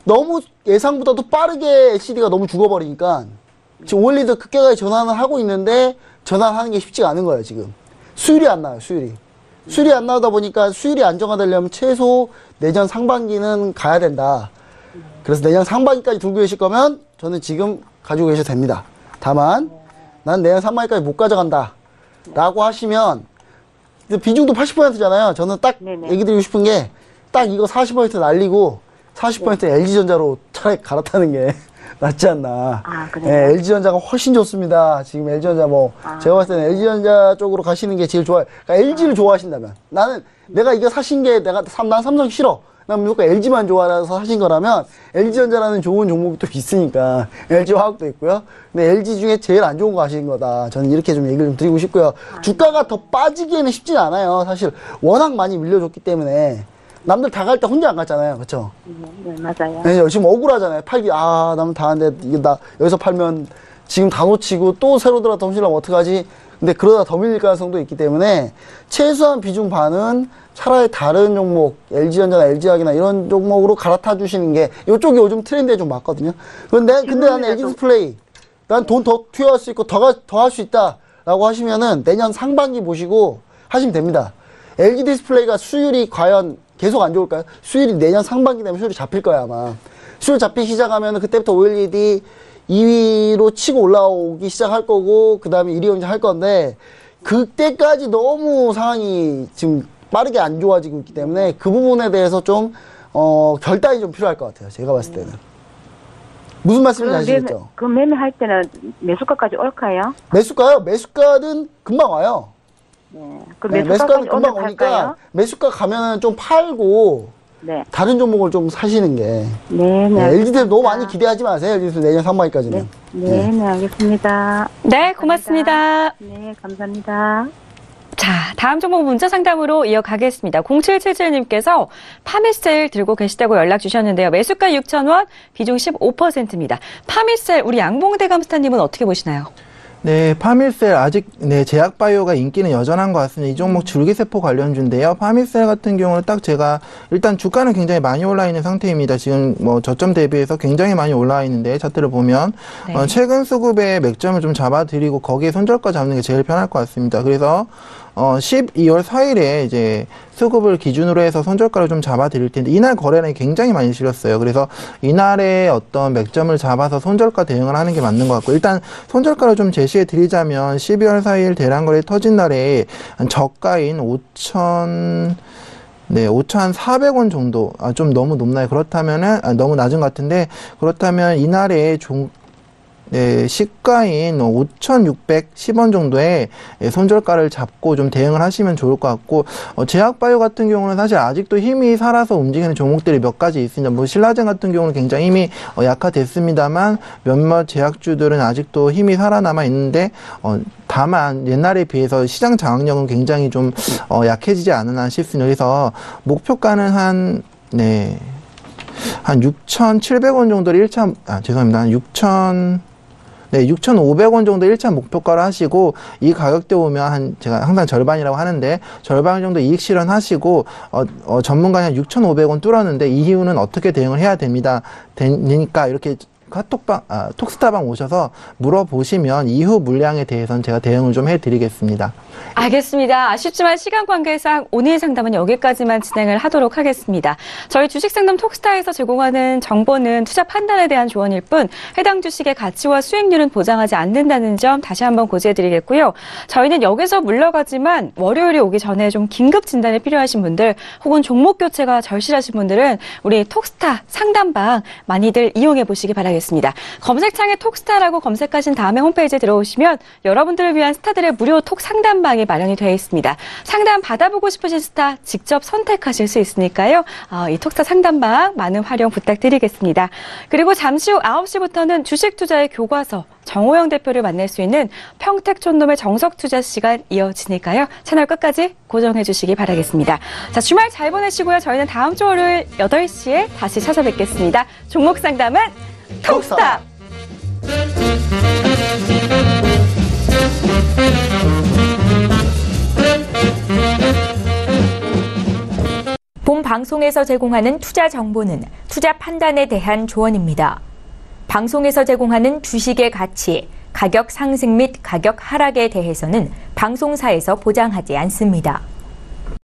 너무 예상보다도 빠르게 LCD가 너무 죽어버리니까 지금 OLED 급격하게 전환을 하고 있는데 전환하는 게 쉽지가 않은 거예요, 지금. 수율이 안 나와요, 수율이. 수율이 안 나오다 보니까 수율이 안정화되려면 최소 내년 상반기는 가야 된다. 그래서 내년 상반기까지 들고 계실 거면 저는 지금 가지고 계셔도 됩니다. 다만 난 내년 상반기까지 못 가져간다 라고 하시면 비중도 80%잖아요. 저는 딱 네네. 얘기 드리고 싶은 게 딱 이거 40% 날리고 40% LG전자로 차라리 갈아타는 게 낫지 않나. 그래요? 예, LG전자가 훨씬 좋습니다. 지금 LG전자 제가 봤을 때는 LG전자 쪽으로 가시는 게 제일 좋아요. 그러니까 LG를 좋아하신다면 나는 내가 이거 사신 게 난 삼성 싫어. 난 무조건 LG만 좋아해서 하신 거라면 LG전자라는 좋은 종목이 또 있으니까 LG화학도 있고요. 근데 LG 중에 제일 안 좋은 거 하신 거다. 저는 이렇게 좀 얘기를 좀 드리고 싶고요. 주가가 더 빠지기에는 쉽진 않아요. 사실 워낙 많이 밀려줬기 때문에 남들 다 갈 때 혼자 안 갔잖아요. 그렇죠? 네, 맞아요. 네, 지금 억울하잖아요. 남은 다 하는데 이게 나 여기서 팔면 지금 다 놓치고 또 새로 들어가 더 밀리면 어떡하지? 근데 그러다 더 밀릴 가능성도 있기 때문에 최소한 비중 반은 차라리 다른 종목, LG전자나 LG화학이나 이런 종목으로 갈아타 주시는 게 이쪽이 요즘 트렌드에 좀 맞거든요. 근데 나는 LG 디스플레이, 난 돈 더 투여할 수 있고 더 할 수 있다라고 하시면은 내년 상반기 보시고 하시면 됩니다. LG 디스플레이가 수율이 과연 계속 안 좋을까요? 수율이 내년 상반기 되면 수율이 잡힐 거야, 아마. 수율 잡히기 시작하면 그때부터 OLED 2위로 치고 올라오기 시작할 거고, 그 다음에 1위 경쟁 할 건데, 그때까지 너무 상황이 지금 빠르게 안 좋아지고 있기 때문에 그 부분에 대해서 좀, 결단이 좀 필요할 것 같아요. 제가 봤을 때는. 무슨 말씀인지 아시겠죠? 그 매매할 때는 매수가까지 올까요? 매수가요? 매수가는 금방 와요. 네. 그 네, 매수가는 금방 오니까 매수가 가면은 좀 팔고 네. 다른 종목을 좀 사시는 게. 네, LG들 너무 많이 기대하지 마세요. LG들 내년 상반기까지는. 네, 알겠습니다. 네, 고맙습니다. 네, 감사합니다. 자, 다음 종목 문자 상담으로 이어가겠습니다. 0777님께서 파미셀 들고 계시다고 연락 주셨는데요. 매수가 6,000원, 비중 15%입니다. 파미셀, 우리 양봉대 감스타님은 어떻게 보시나요? 네, 파밀셀 아직 제약바이오가 인기는 여전한 것 같습니다. 이 종목 줄기세포 관련주인데요. 파밀셀 같은 경우는 딱 제가 일단 주가는 굉장히 많이 올라 있는 상태입니다. 지금 저점 대비해서 굉장히 많이 올라와 있는데 차트를 보면 최근 수급의 맥점을 좀 잡아드리고 거기에 손절가 잡는 게 제일 편할 것 같습니다. 그래서 12월 4일에 이제 수급을 기준으로 해서 손절가를 좀 잡아 드릴 텐데, 이날 거래량이 굉장히 많이 실렸어요. 그래서 이날에 어떤 맥점을 잡아서 손절가 대응을 하는 게 맞는 것 같고, 일단 손절가를 좀 제시해 드리자면 12월 4일 대량 거래 터진 날에 저가인 5,400원 정도, 좀 너무 높나요? 그렇다면은, 너무 낮은 것 같은데, 그렇다면 이날에 시가인 5,610원 정도의 손절가를 잡고 좀 대응을 하시면 좋을 것 같고, 제약바이오 같은 경우는 사실 아직도 힘이 살아서 움직이는 종목들이 몇 가지 있습니다. 뭐 신라젠 같은 경우는 굉장히 힘이 약화됐습니다만, 몇몇 제약주들은 아직도 힘이 살아남아 있는데, 다만 옛날에 비해서 시장 장악력은 굉장히 좀 약해지지 않았나 싶습니다. 그래서 목표가는 한 6,700원 정도를 6,500원 정도 1차 목표가를 하시고, 이 가격대 오면 제가 항상 절반이라고 하는데, 절반 정도 이익 실현하시고, 전문가는 한 6,500원 뚫었는데, 이후는 어떻게 대응을 해야 되니까, 이렇게 톡스타방 오셔서 물어보시면 이후 물량에 대해서는 제가 대응을 좀 해드리겠습니다. 알겠습니다. 아쉽지만 시간 관계상 오늘 상담은 여기까지만 진행을 하도록 하겠습니다. 저희 주식상담 톡스타에서 제공하는 정보는 투자 판단에 대한 조언일 뿐 해당 주식의 가치와 수익률은 보장하지 않는다는 점 다시 한번 고지해드리겠고요. 저희는 여기서 물러가지만 월요일이 오기 전에 좀 긴급 진단이 필요하신 분들 혹은 종목 교체가 절실하신 분들은 우리 톡스타 상담방 많이들 이용해 보시기 바라겠습니다. 검색창에 톡스타라고 검색하신 다음에 홈페이지에 들어오시면 여러분들을 위한 스타들의 무료 톡 상담방이 마련이 되어 있습니다. 상담 받아보고 싶으신 스타 직접 선택하실 수 있으니까요. 이 톡스타 상담방 많은 활용 부탁드리겠습니다. 그리고 잠시 후 9시부터는 주식 투자의 교과서 정호영 대표를 만날 수 있는 평택촌놈의 정석 투자 시간 이어지니까요. 채널 끝까지 고정해 주시기 바라겠습니다. 자, 주말 잘 보내시고요. 저희는 다음 주 월요일 8시에 다시 찾아뵙겠습니다. 종목 상담은 톡스타! 본 방송에서 제공하는 투자 정보는 투자 판단에 대한 조언입니다. 방송에서 제공하는 주식의 가치, 가격 상승 및 가격 하락에 대해서는 방송사에서 보장하지 않습니다.